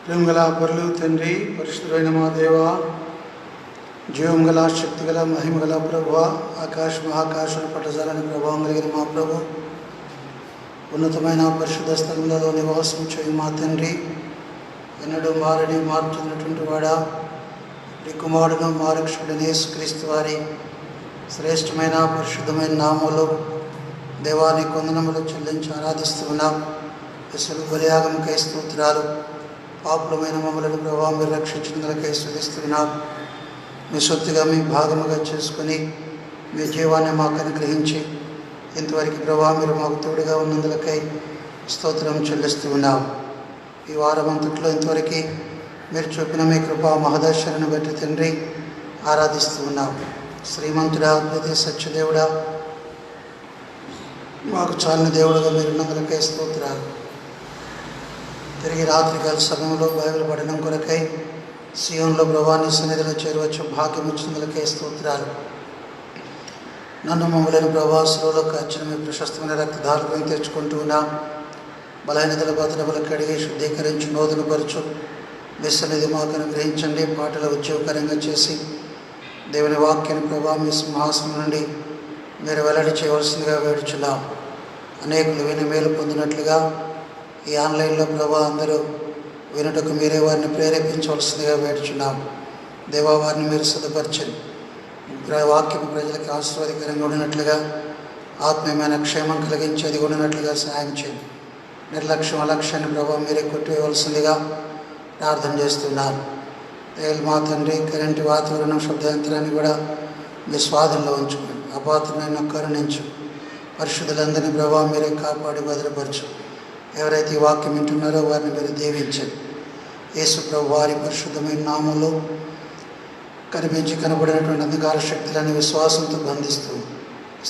ప్రేమగల పరులు తండ్రి, పరిశుద్ధుడైన మా దేవ, జీవం గల శక్తి గల మహిమ గల ప్రభు, ఆకాశ మహాకాశుల పట్టజాలని ప్రభావం కలిగిన మా ప్రభు, ఉన్నతమైన పరిశుద్ధ స్థలంలో నివాసం చేయి మా తండ్రి, ఎన్నడూ మారని మారుతున్నటువంటి వాడా, ఈ కుమారుడును మా రక్షకుడైన యేసుక్రీస్తు వారి శ్రేష్టమైన పరిశుద్ధమైన నామములో దేవానికి వందనములు చెల్లించి ఆరాధిస్తున్నాం. అసలు బలియాగముకై స్తోత్రాలు. పాపులమైన మమ్మలను ప్రభావం మీరు రక్షించినందుకై స్తుతిస్తున్నాం. మీ సొత్తుగా మీ భాగముగా చేసుకొని మీ జీవాన్ని మాకు అనుగ్రహించి ఇంతవరకు ప్రభావం మీరు మాకు తోడుగా ఉన్నందులకై స్తోత్రం చెల్లిస్తూ ఉన్నాం. ఈ వారం అంతట్లో ఇంతవరకు మీరు చూపిన మీ కృపా మహదర్శనను బట్టి తండ్రి ఆరాధిస్తూ ఉన్నాం. శ్రీమంతుడా, అద్భుత సత్యదేవుడా, మాకు చాలిన దేవుడుగా మీరు ఉన్నందులకై స్తోత్రాలు. తిరిగి రాత్రికాల సమయంలో బైబిల్ పఠనం కొరకై సీయోనులో ప్రభాని సన్నిధిలో చేరవచ్చు భాగ్యం ఇచ్చినందులకై స్తోత్రాలు. నన్ను మమ్మలను ప్రభాసులో కాచిన మీ ప్రశస్తమైన రక్తధారలను తెచ్చుకుంటూ ఉన్నాం. బలహీనతల బాధనములు కడిగి శుద్ధీకరించి నూతనపరచు మీ సన్నిధి మాకు అనుగ్రహించండి. పాటల ఉద్యోగకరంగా చేసి దేవుని వాక్యాన్ని ప్రభావం మీ సింహాసనం నుండి మీరు వెల్లడి చేయవలసిందిగా వేడుచున్నాం. అనేకులు విని మేలు పొందినట్లుగా ఈ ఆన్లైన్లో ప్రభా అందరూ వినుటకు మీరే వారిని ప్రేరేపించవలసిందిగా వేడుచున్నాం. దేవా, వారిని మీరు సిద్ధపరచండి. వాక్యం ప్రజలకు ఆశీర్వాదకరంగా ఉండినట్లుగా, ఆత్మీయమైన క్షేమం కలిగించేది ఉండినట్లుగా సహాయం చేయండి. నిర్లక్ష్యం అలక్ష్యాన్ని ప్రభావం మీరే కొట్టివేయవలసిందిగా ప్రార్థన చేస్తున్నారు. మా తండ్రి, కరెంటు వాతావరణం శబ్దయంత్రాన్ని కూడా మీ స్వాధీనంలో ఉంచుకోండి. అపాత్రమైన కరుణించు. పరిశుద్ధులందరినీ ప్రభావం మీరే కాపాడి భద్రపరచు. ఎవరైతే ఈ వాక్యం వింటున్నారో వారిని మీరు దీవించండి. యేసు ప్రభు వారి పరిశుద్ధమైన నామంలో కనిపించి కనబడినటువంటి అంధకార శక్తులని విశ్వాసంతో బంధిస్తూ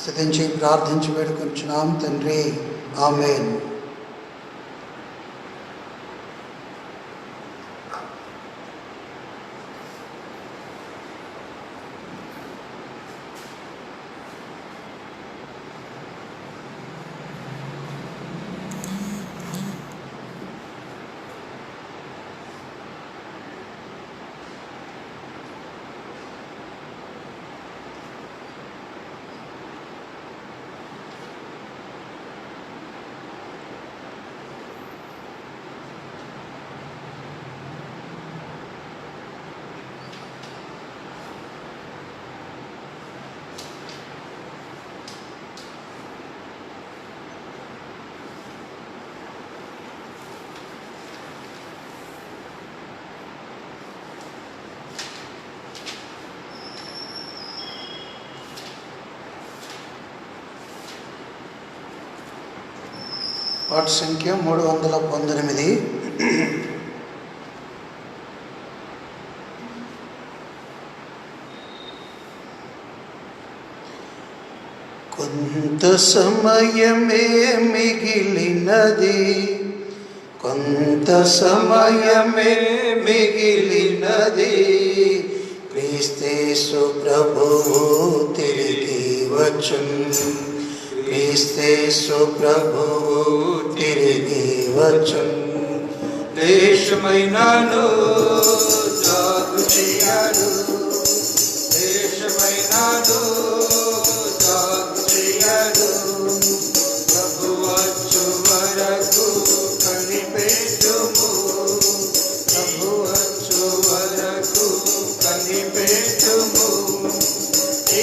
స్తుతించి ప్రార్థించి వేడుకొంచున్నాం తండ్రి, ఆమేన్. పాట సంఖ్య 319. కొంత సమయమే మిగిలినది, కొంత సమయమే మిగిలినది, క్రీస్తేసు ప్రభువు తిరిగి వచ్చును. క్రీస్తేసు ప్రభువు తిరిగి వచ్చును. దేశమైనాను జాగు చేయాడు, దేశమైనాను జాగు చేయాడు. ప్రభు వచ్చు వరకు కనిపెట్టుము, ప్రభు వచ్చు వరకు కనిపెట్టుము.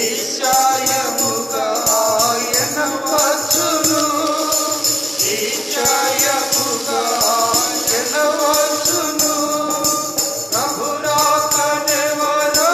ఈశాయముగా ఆయన వచ్చును, ఈశాయముగా ఆయన వచ్చును. ప్రభు రాకడెవరో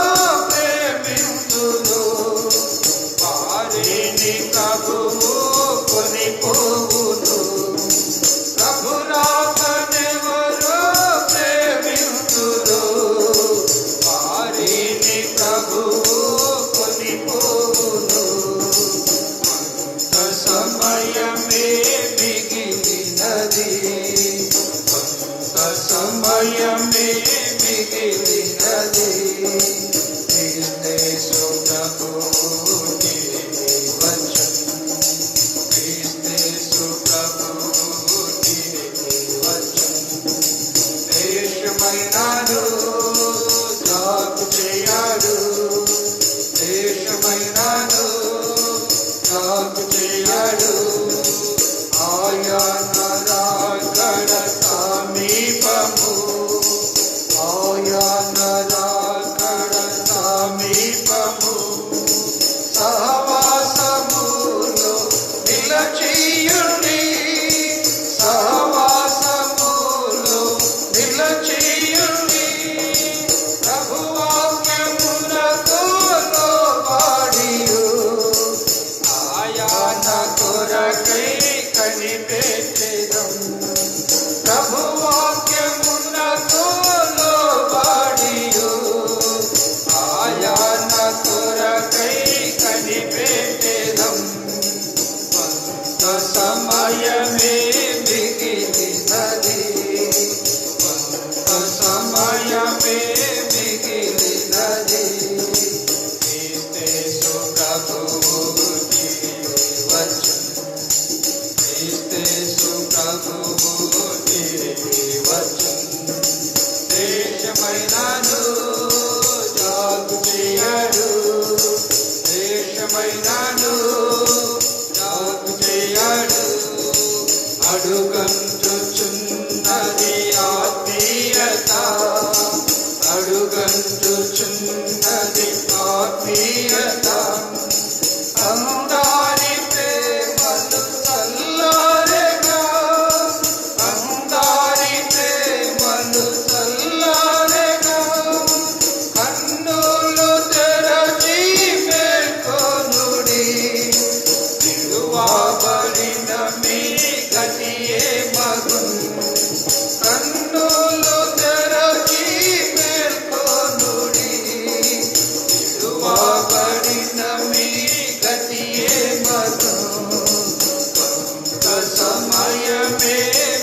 ప్రభువాక్యమునకు లోబడియు ఆయన కొరకై కనిపెట్టెదం. కొంత సమయమే మిగిలినది, కొంత సమయమే మిగిలినది. క్రీస్తు ప్రభువు తిరిగి వచ్చును, క్రీస్తు ప్రభువు తిరిగి వచ్చును. దేశమైనను జాగు చేయడు, దేశమైనను జాగు చేయడు. అడుగంటుచున్నది ఆత్మీయత, అడుగంటుచున్నది ఆత్మీయత. అందరి ప్రేమలు చల్లారెగా, అందరి ప్రేమలు చల్లారెగా. కన్నులు తెరచి మేల్కొనుడి, విడువబడిన మీ గతియే మగున్. కన్నులు తెరచి మేల్కొనుడి, విడువబడిన మీ గతియే మగున్. కొంత సమయమే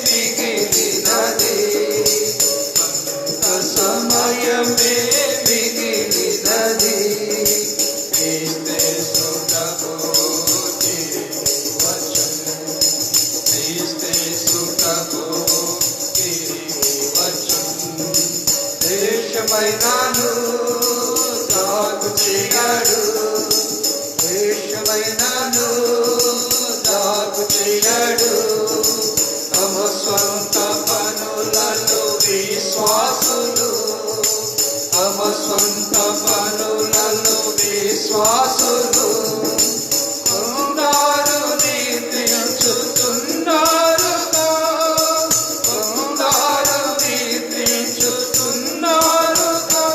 మిగిలినది, కొంత సమయమే మిగిలినది. క్రీస్తు ప్రభువు తిరిగి వచ్చును, క్రీస్తు ప్రభువు తిరిగి వచ్చును. దేశమైనను జాగు చేయడు, దేశమైనను జాగు చేయడు. తమ స్వంత పనులలో విశ్వాసులు, తమ స్వంత పనులలో విశ్వాసులు. కొందరు నిద్రించుచున్నారుగా, కొందరు నిద్రించుచున్నారుగా.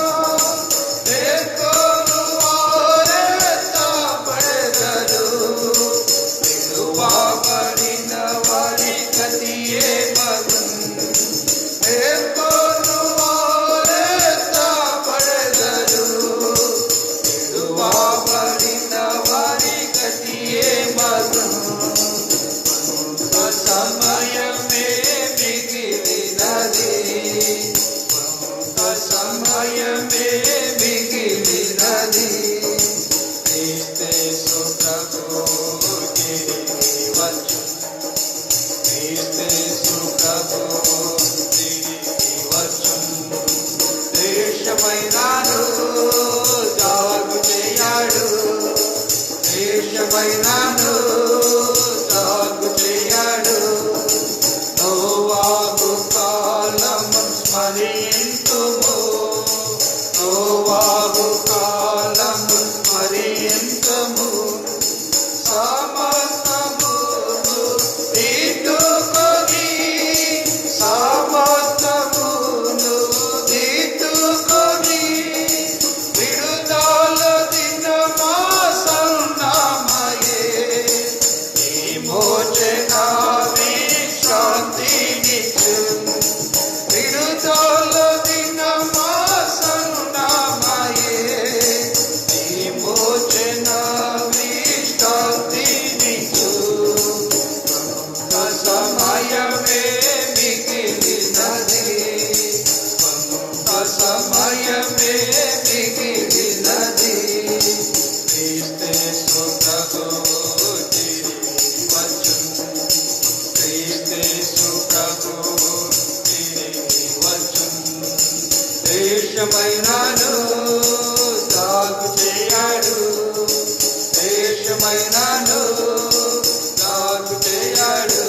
మేల్కొను వారే తాపడెదరు, విడువబడిన వారి గతియే మగున్. మేల్కొను వారే తాపడెదరు, విడువబడిన వారి గతియే మగున్. కొంత సమయమే మిగిలినది, కొంత సమయమే మిగిలినది. క్రీస్తు ప్రభువు తిరిగి వచ్చును, క్రీస్తు ప్రభువు తిరిగి వచ్చును. దేశమైనను జాగు చేయడు, దేశమైనను జాగు చేయడు. నోవాహు కాలము స్మరింతుము, నోవాహు కాలము స్మరింతుము. సమస్తమును దిద్దుకొని, సమస్తమును దిద్దుకొని. విడుదల దినమాసన్నమయే, విమోచన విశ్రాంతినిచ్చు. విడుదల దినమాసన్నమయే, విమోచన విశ్రాంతినిచ్చు. కొంత సమయమే మిగిలినది, కొంత సమయమే మిగిలినది. క్రీస్తు ప్రభువు తిరిగి వచ్చును, క్రీస్తు ప్రభువు తిరిగి వచ్చును. దేశమైనను జాగు చేయడు, దేశమైనను జాగు చేయడు.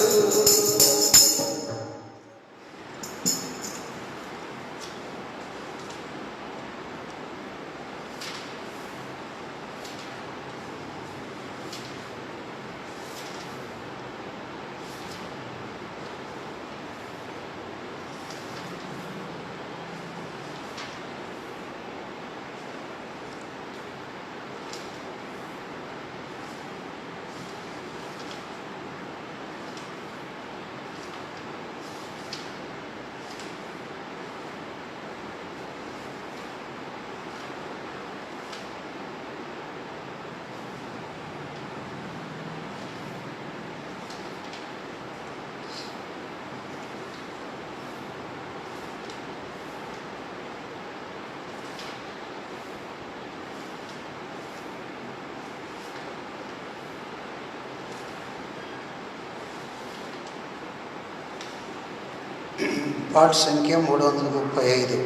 పాట సంఖ్య 335.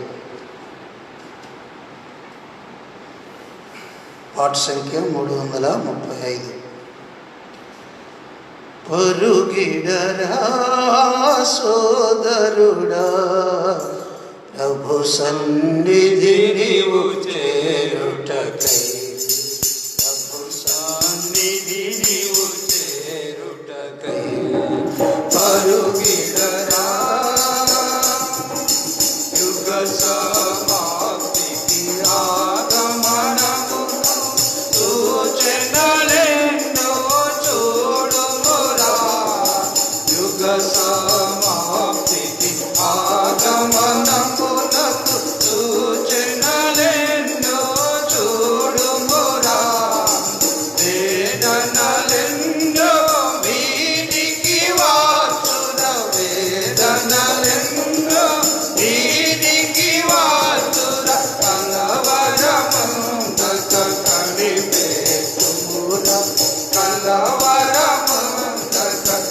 పాట సంఖ్య 335. పరుగిడరా సోదరుడా, ప్రభు సన్నిధి నీవు చేరుటకై. ప్రభు సన్నిధి నీవు చేరుటకై. పరుగిడరా యుగ సమాప్తికి ఆగమనము సూచనలెన్నో చూడుమురా. యుగ సమాప్తికి ఆగమనమునకు సూచనలెన్నో చూడుమురా. వేదనలెన్నో వీడికి వార్చున. వేదనలెన్నో వీడికి వార్చున. కలవరమందక కనిపెట్టుమురా. కలవరమందక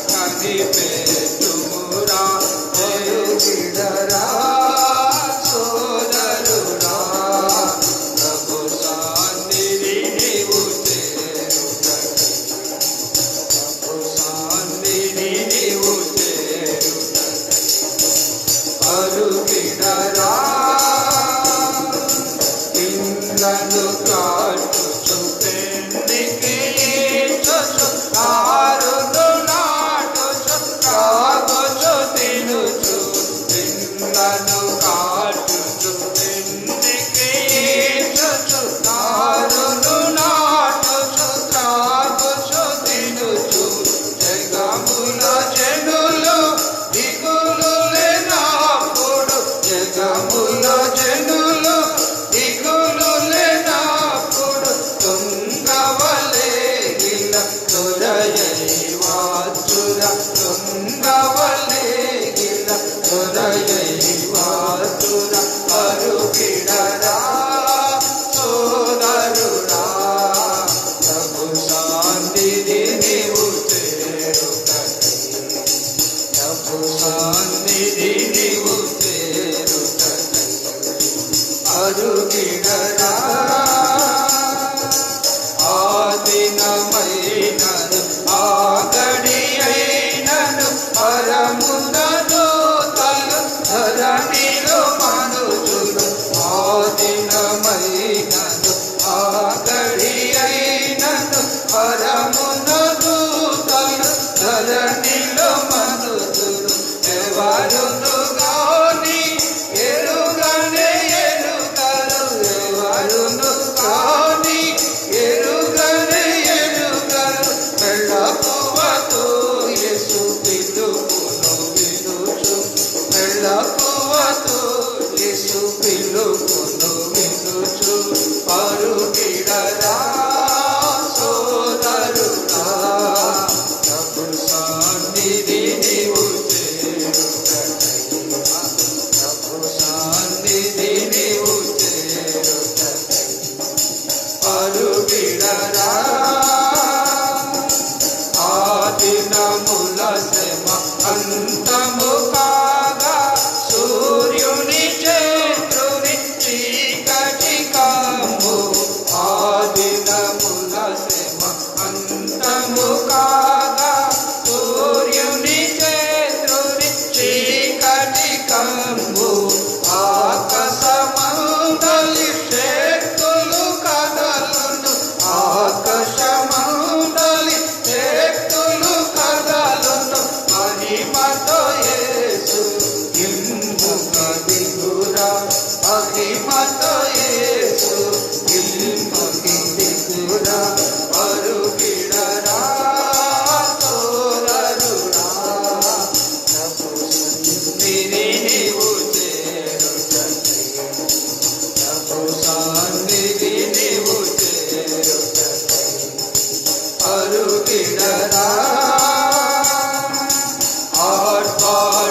కనిపెట్టుమురా. పరుగిడరా సోదరుడా, ప్రభు సన్నిధి నీవు చేరుటకై. ప్రభు సన్నిధి నీవు చేరుటకై. పరుగిడరా ఇండ్లను కాటుచు పెండికి ఈడ్చుచు నారును నాటుచు త్రాగుచు తినుచు. ఇండ్లను కాటుచు పెండికి ఈడ్చుచు నారును నాటుచు త్రాగుచు తినుచు. జగముల జనులు దిగులు లేనప్పుడు. జగముల జనులు దిగులు లేనప్పుడు. తుంగవలే గిల దొరయై వాచుర. తుంగవలే గిల దొరయై వాచుర. పరుగిడరా సోదరుడా, ప్రభు సన్నిధి నీవు చేరుటకై. ప్రభు సన్నిధి నీవు చేరుటకై. పరుగిడరా ఆదినమైనను ఆగడి అయినను పరమునను తలు ధరణిలో మనుజులు. ఆదినమైనను ఆగడి అయినను పరమునను తలు ధరణిలో మనుజులు. ఎవరును గాని ఎరుగనే ఎరుగరు. ఎవరును గాని ఎరుగనే ఎరుగరు. మెళకువతో యేసు పిలుపును వినుచు. మెళకువతో యేసు పిలుపును వినుచు. పరుగిడరా సోదరుడా, ప్రభు సన్నిధి నీవు చేరుటకై. ప్రభు సన్నిధి నీవు చేరుటకై. పరుగిడరా ఆదినముల శ్రమ అంతము కాగా సూర్యుని చంద్రుని చీకటి కమ్ము. ఆదినముల శ్రమ అంతము కాగా సూర్యుని చంద్రుని చీకటి కమ్ము. ఆకాశమందలి శక్తులు కదలును. ఆకాశమందలి శక్తులు కదలును. మహిమతో యేసు ఇమ్ముక దిగురా. మహిమతో యేసు ఇమ్ముకి దిగురా. పరుగిడరా సోదరుడా, ప్రభు సన్నిధి నీవు చేరుటకై. ప్రభు సన్నిధి నీవు చేరుటకై. పరుగిడరా ఆర్భాట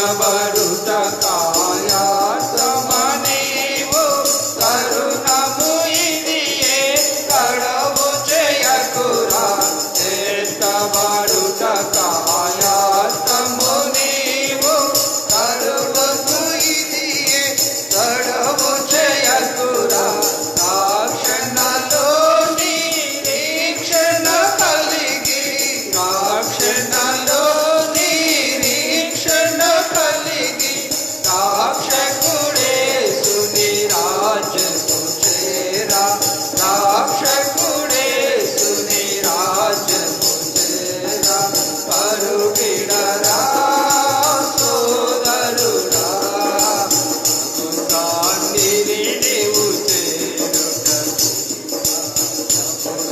కరుణబడుట కాయాత్మనీవు కరుణము ఇదియే కడవు చేయకురా చేతబడుట కాయాత్ము నీవు కరుణము ఇదియే కడవు చేయకురా రాక్షణలో నిరీక్షణ కలిగి రాక్షణలో నిరీక్షణ కలిగి రాక్షకుడే సునిరాజము చేరా రాక్షకుడే సునిరాజము చేరా పరుగిడరా సోదరుడా దాన్ని నీవు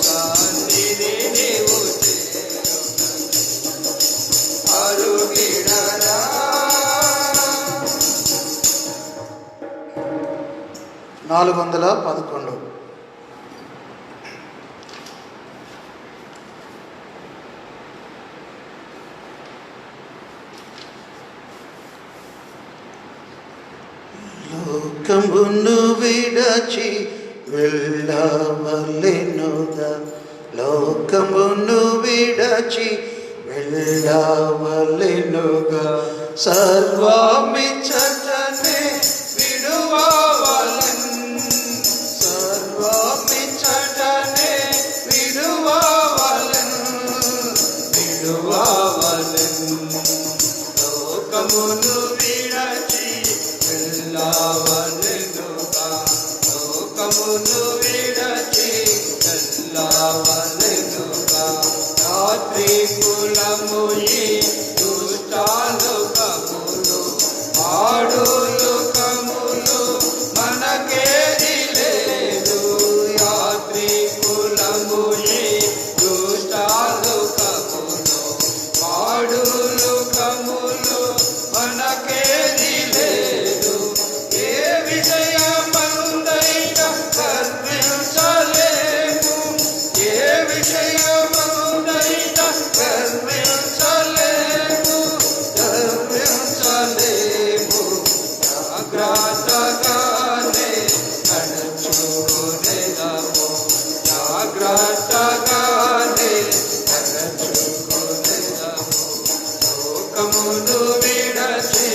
దాన్ని నీవు పరుగిడరా 411 లోకమును విడచి వెళ్ళవలెనుగా లోకమును విడచి వెళ్ళవలెనుగా సర్వమిచ్చటనే విడువవలెన్ సర్వమిచ్చటనే విడువవలెన్ లోకమును విడచి వెళ్ళవలెనుగా లోకమును విడచి వెళ్ళవలెనుగా రాత్రి కులము ఈ దుష్టాలోకములు ఆడులోకములు మనకేది లేదు యాత్రి కులము ఈ దుష్టాలోకములు ఆడులోకములు మనకేది లేదు ఏ విషయమందైనా గర్వించలేము ఏ విషయమందైనా గర్వించలేము జాగ్రత్తగానే నడుచుకునేదము జాగ్రత్తగానే నడుచుకునేదము లోకమును విడచి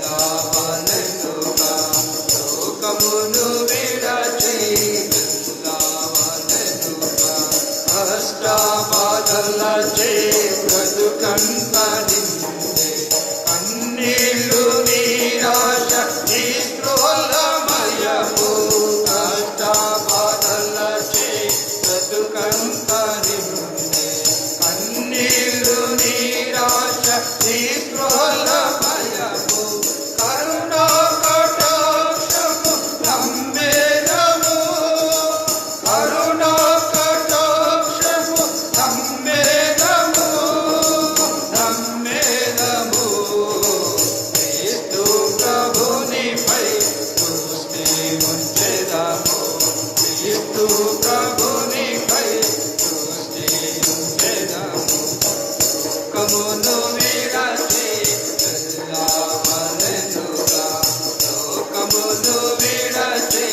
వెళ్ళవలెనుగా లోకమును విడచి వెళ్ళవలెనుగా అష్టబాధలచే బ్రతుకంత నిండే కన్నీళ్ళు నిరాశ నిస్పృహలమయము అష్టబాధలచే బ్రతుకంత నిండే కన్నీళ్ళు నిరాశ నిస్పృహలమయము కరుణా కటాక్షము నమ్మేదము కరుణా కటాక్షము నమ్మేదము నమ్మేదము క్రీస్తు ప్రభునిపై దృష్టి ఉంచెదము క్రీస్తు ప్రభునిపై దృష్టి ఉంచెదము లోకమును విడచి వెళ్ళవలెనుగా లోకమును విడచి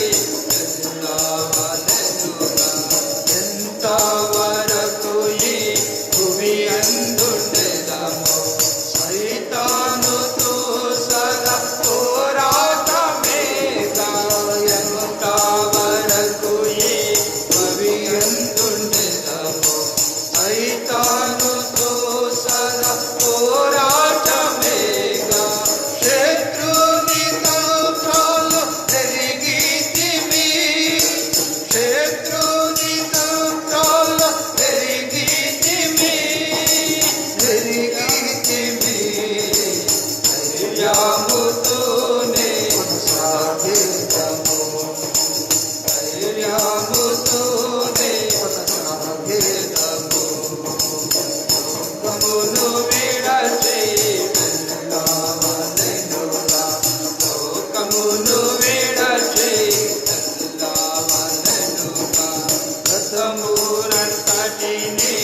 వెళ్ళవలెనుగా ఎంతవరకు ఈ భూమి అందుండెదము సైతానుతో సదా పోరాటమేగా ఎంతవరకు ఈ భూమి అందుండెదము సైతానుతో సదా పోరాటమేగా శత్రుని తంత్రాలు ఎరిగితిమి శత్రుని తంత్రాలు ఎరిగితిమి ధైర్యముతోనే కొనసాగేదము ధైర్యముతోనే కొనసాగేదము లోకమును విడచి వెళ్ళవలెనుగా లోకమును విడచి వెళ్ళవలెనుగా గతమురంతటిని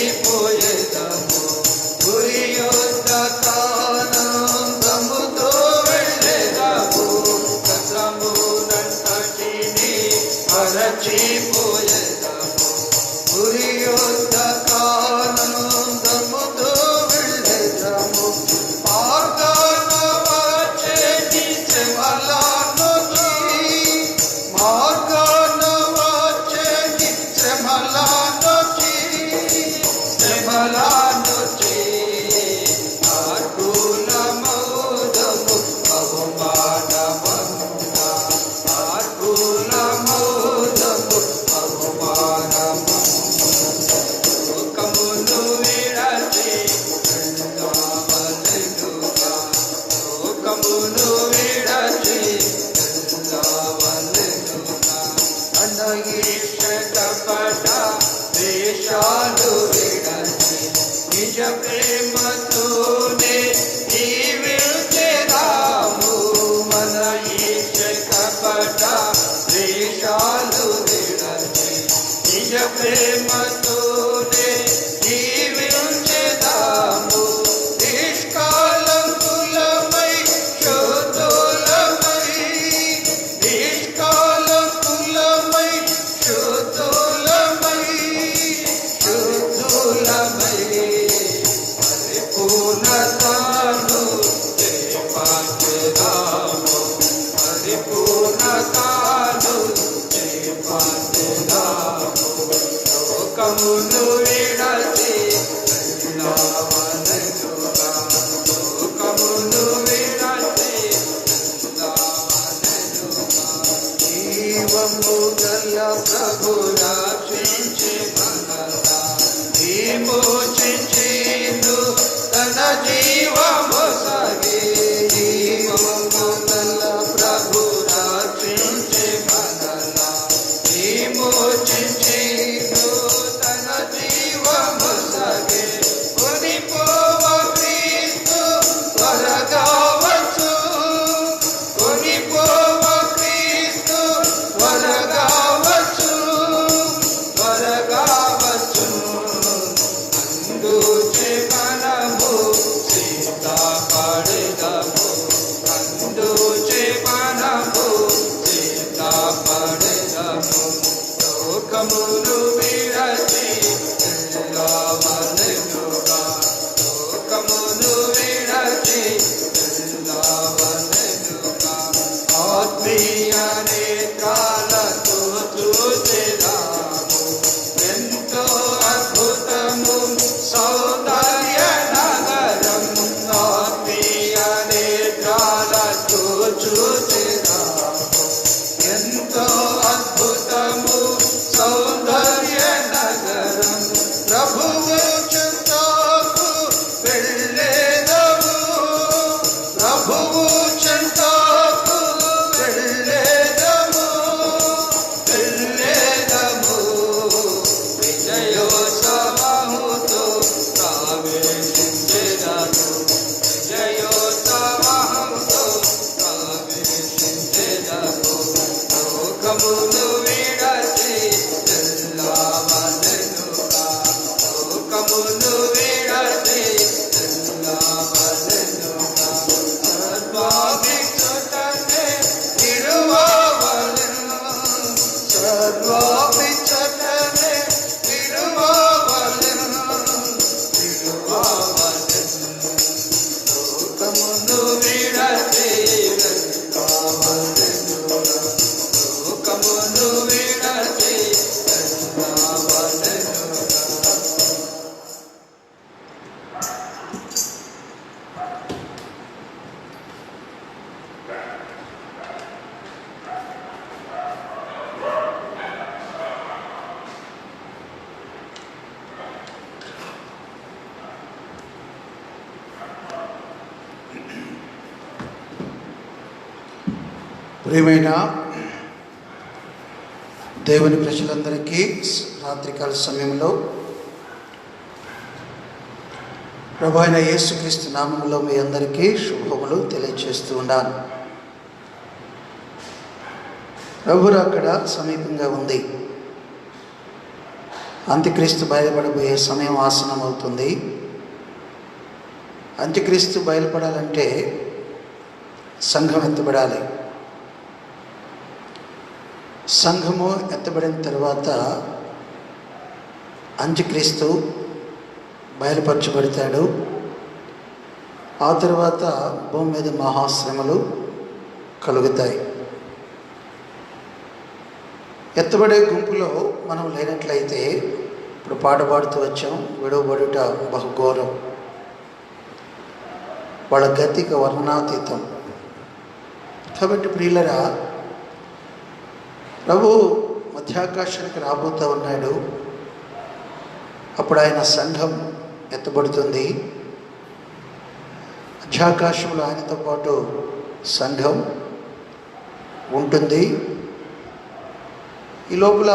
మరచిపోయేదము గురి యొద్ద విమోచించిను తన జీవము సగే జీవముల ప్రభు రక్షించి మనల విమోచించిను తన జీవము సగే కొనిపోవ క్రీస్తు త్వరగా వచ్చు కొనిపోవ క్రీస్తు త్వరగా వచ్చు త్వరగా వచ్చు అందుచే మనము సిద్ధపడెదము అందుచే మనము సిద్ధపడెదము లోకమును విడచి వెళ్ళవలెనుగా లోకమును విడచి వెళ్ళవలెనుగా ఆత్మీయ నేత్రాలతో చూచెదాము ఎంతో అద్భుతము సౌందర్య నగరం ఆత్మీయ నేత్రాలతో చూచెదాము ఎంతో అద్భుతము సౌందర్య నగరం ప్రభువు చెంతకు వెళ్ళేదము ప్రభువు చెంతకు వెళ్ళేదము వెళ్ళేదము విజయోత్సవముతో ప్రవేశించెదము విజయోత్సవముతో ప్రవేశించెదము లోకమును విడచి వెళ్ళవలెనుగా లోకమును విడచి వెళ్ళవలెనుగా సర్వాభిక్షుతనే విడువవలెను సర్వాభిక్షుతనే విడువవలెను విడువవలెను లోకమును విడచి వెళ్ళవలెనుగా లోకమును విడచి వెళ్ళవలెనుగా ప్రియమైన దేవుని ప్రజలందరికీ రాత్రికాల సమయంలో ప్రభు అయిన యేసుక్రీస్తు నామములో మీ అందరికీ శుభములు తెలియజేస్తూ ఉన్నాను. ప్రభు అక్కడ సమీపంగా ఉంది. అంత్యక్రీస్తు బయలుపడబోయే సమయం ఆసనం అవుతుంది. అంత్యక్రీస్తు బయలుపడాలంటే సంఘం ఎత్తబడాలి. సంఘము ఎత్తబడిన తర్వాత అంత్యక్రీస్తు బయలుపరచబడతాడు. ఆ తర్వాత భూమి మీద మహాశ్రమలు కలుగుతాయి. ఎత్తబడే గుంపులో మనం లేనట్లయితే ఇప్పుడు పాట పాడుతూ వచ్చాం, విడవబడుట బహుఘోరం, వాళ్ళ గతిక వర్ణనాతీతం. కాబట్టి ప్రియులరా, ప్రభు మధ్యాకాశానికి రాబోతూ ఉన్నాడు. అప్పుడు ఆయన సంఘం ఎత్తబడుతుంది. మధ్యాకాశంలో ఆయనతో పాటు సంఘం ఉంటుంది. ఈ లోపల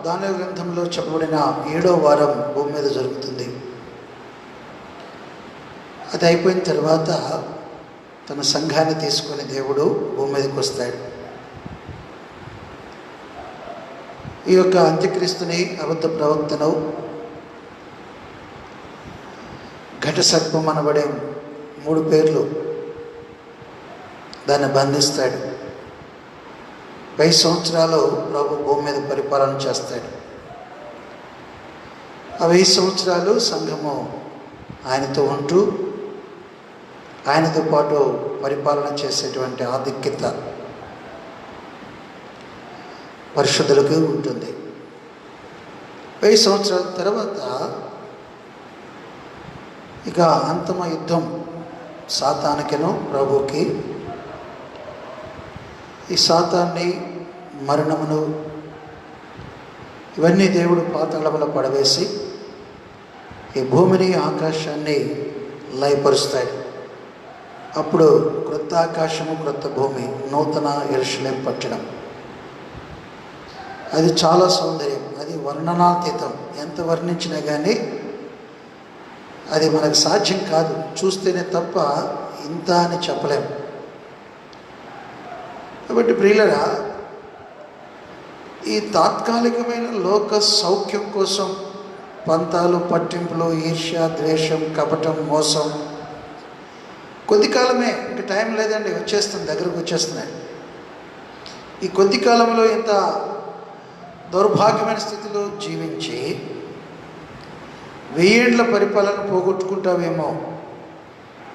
దానియేలు గ్రంథంలో చెప్పబడిన 7వ వారం భూమి మీద జరుగుతుంది. అది అయిపోయిన తర్వాత తన సంఘాన్ని తీసుకొని దేవుడు భూమి మీదకి వస్తాడు. ఈ యొక్క అంత్యక్రీస్తుని, అబద్ధ ప్రవక్తను, ఘట సర్పం అనబడే 3 పేర్లు దాన్ని బంధిస్తాడు. 1000 సంవత్సరాలు ప్రభు భూమి మీద పరిపాలన చేస్తాడు. ఆ 1000 సంవత్సరాలు సంఘము ఆయనతో ఉంటూ ఆయనతో పాటు పరిపాలన చేసేటువంటి ఆధిక్యత పరిశుద్ధులకు ఉంటుంది. 1000 సంవత్సరాల తర్వాత ఇక అంతమ యుద్ధం సాతానుకిను ప్రభువుకి. ఈ సాతాన్ని, మరణమును ఇవన్నీ దేవుడు పాతాళములో పడవేసి ఈ భూమిని ఆకాశాన్ని లయపరుస్తాడు. అప్పుడు క్రొత్త ఆకాశము క్రొత్త భూమి, నూతన యెరూషలేం పట్టణం. అది చాలా సౌందర్యం, అది వర్ణనాతీతం. ఎంత వర్ణించినా కానీ అది మనకు సాధ్యం కాదు, చూస్తేనే తప్ప ఇంత అని చెప్పలేం. కాబట్టి ప్రియులరా, ఈ తాత్కాలికమైన లోక సౌఖ్యం కోసం పంతాలు, పట్టింపులు, ఈర్ష్య, ద్వేషం, కపటం, మోసం కొద్ది కాలమే, ఇంకా టైం లేదండి, వచ్చేస్తుంది, దగ్గరకు వచ్చేస్తున్నాయి. ఈ కొద్ది కాలంలో ఇంత దౌర్భాగ్యమైన స్థితిలో జీవించి 1000 ఏళ్ల పరిపాలన పోగొట్టుకుంటావేమో.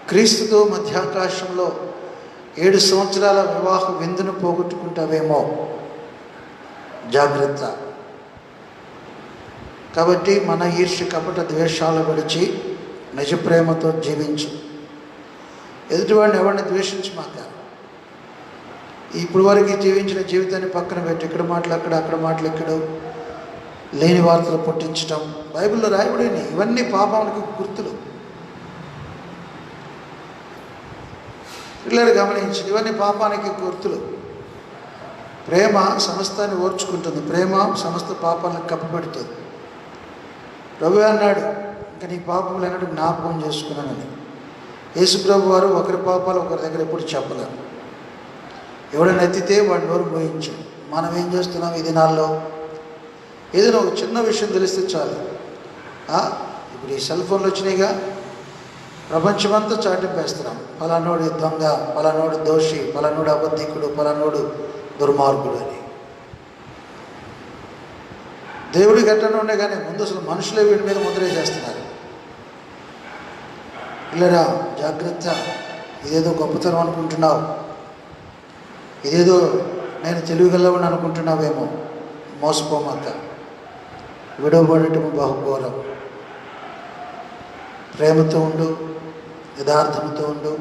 క్రీస్తుతో మధ్యాకాశంలో 7 సంవత్సరాల వివాహ విందును పోగొట్టుకుంటావేమో. జాగ్రత్త. కాబట్టి మన ఈర్ష్య, కపట, ద్వేషాలు విడిచి నిజ ప్రేమతో జీవించు. ఎదుటివాడిని ఎవరిని ద్వేషించమాక. ఇప్పుడు వరకు జీవించిన జీవితాన్ని పక్కన పెట్టి ఇక్కడ మాటలు అక్కడ, అక్కడ మాటలు ఇక్కడ, లేని వార్తలు పుట్టించటం బైబిల్లో రాయబడిన ఇవన్నీ పాపానికి గుర్తులు. పిల్లలు గమనించి, ఇవన్నీ పాపానికి గుర్తులు. ప్రేమ సమస్తాన్ని ఓర్చుకుంటుంది, ప్రేమ సమస్త పాపాలను కప్పబెడుతుంది. ప్రభు అన్నాడు, ఇంకా నీ పాపములు అన్నట్టు జ్ఞాపకం చేసుకున్నానని. యేసుప్రభు వారు ఒకరి పాపాలు ఒకరి దగ్గర ఎప్పుడు చెప్పలేరు. ఎవడైనా ఎత్తితే వాడి నోరు మోయించాడు. మనం ఏం చేస్తున్నాం ఈ దినాల్లో? ఏదైనా ఒక చిన్న విషయం తెలిస్తే చాలు. ఇప్పుడు ఈ సెల్ ఫోన్లు వచ్చినాయిగా, ప్రపంచమంతా చాటింపేస్తున్నాం. పలానోడు దొంగ, పలానోడు దోషి, పలానోడు అబద్ధికుడు, పలానోడు దుర్మార్గుడు అని. దేవుడి ఘటన ఉండే కానీ ముందు అసలు మనుషులే వీడి మీద ముద్ర చేస్తున్నారు. పిల్లరా జాగ్రత్త. ఇదేదో గొప్పతనం అనుకుంటున్నావు, ఇదేదో నేను తెలివిగలవని అనుకుంటున్నావేమో. మోసపోమాక. విడవబడటం బహుఘోరం. ప్రేమతో ఉండు, యథార్థంతో ఉండు,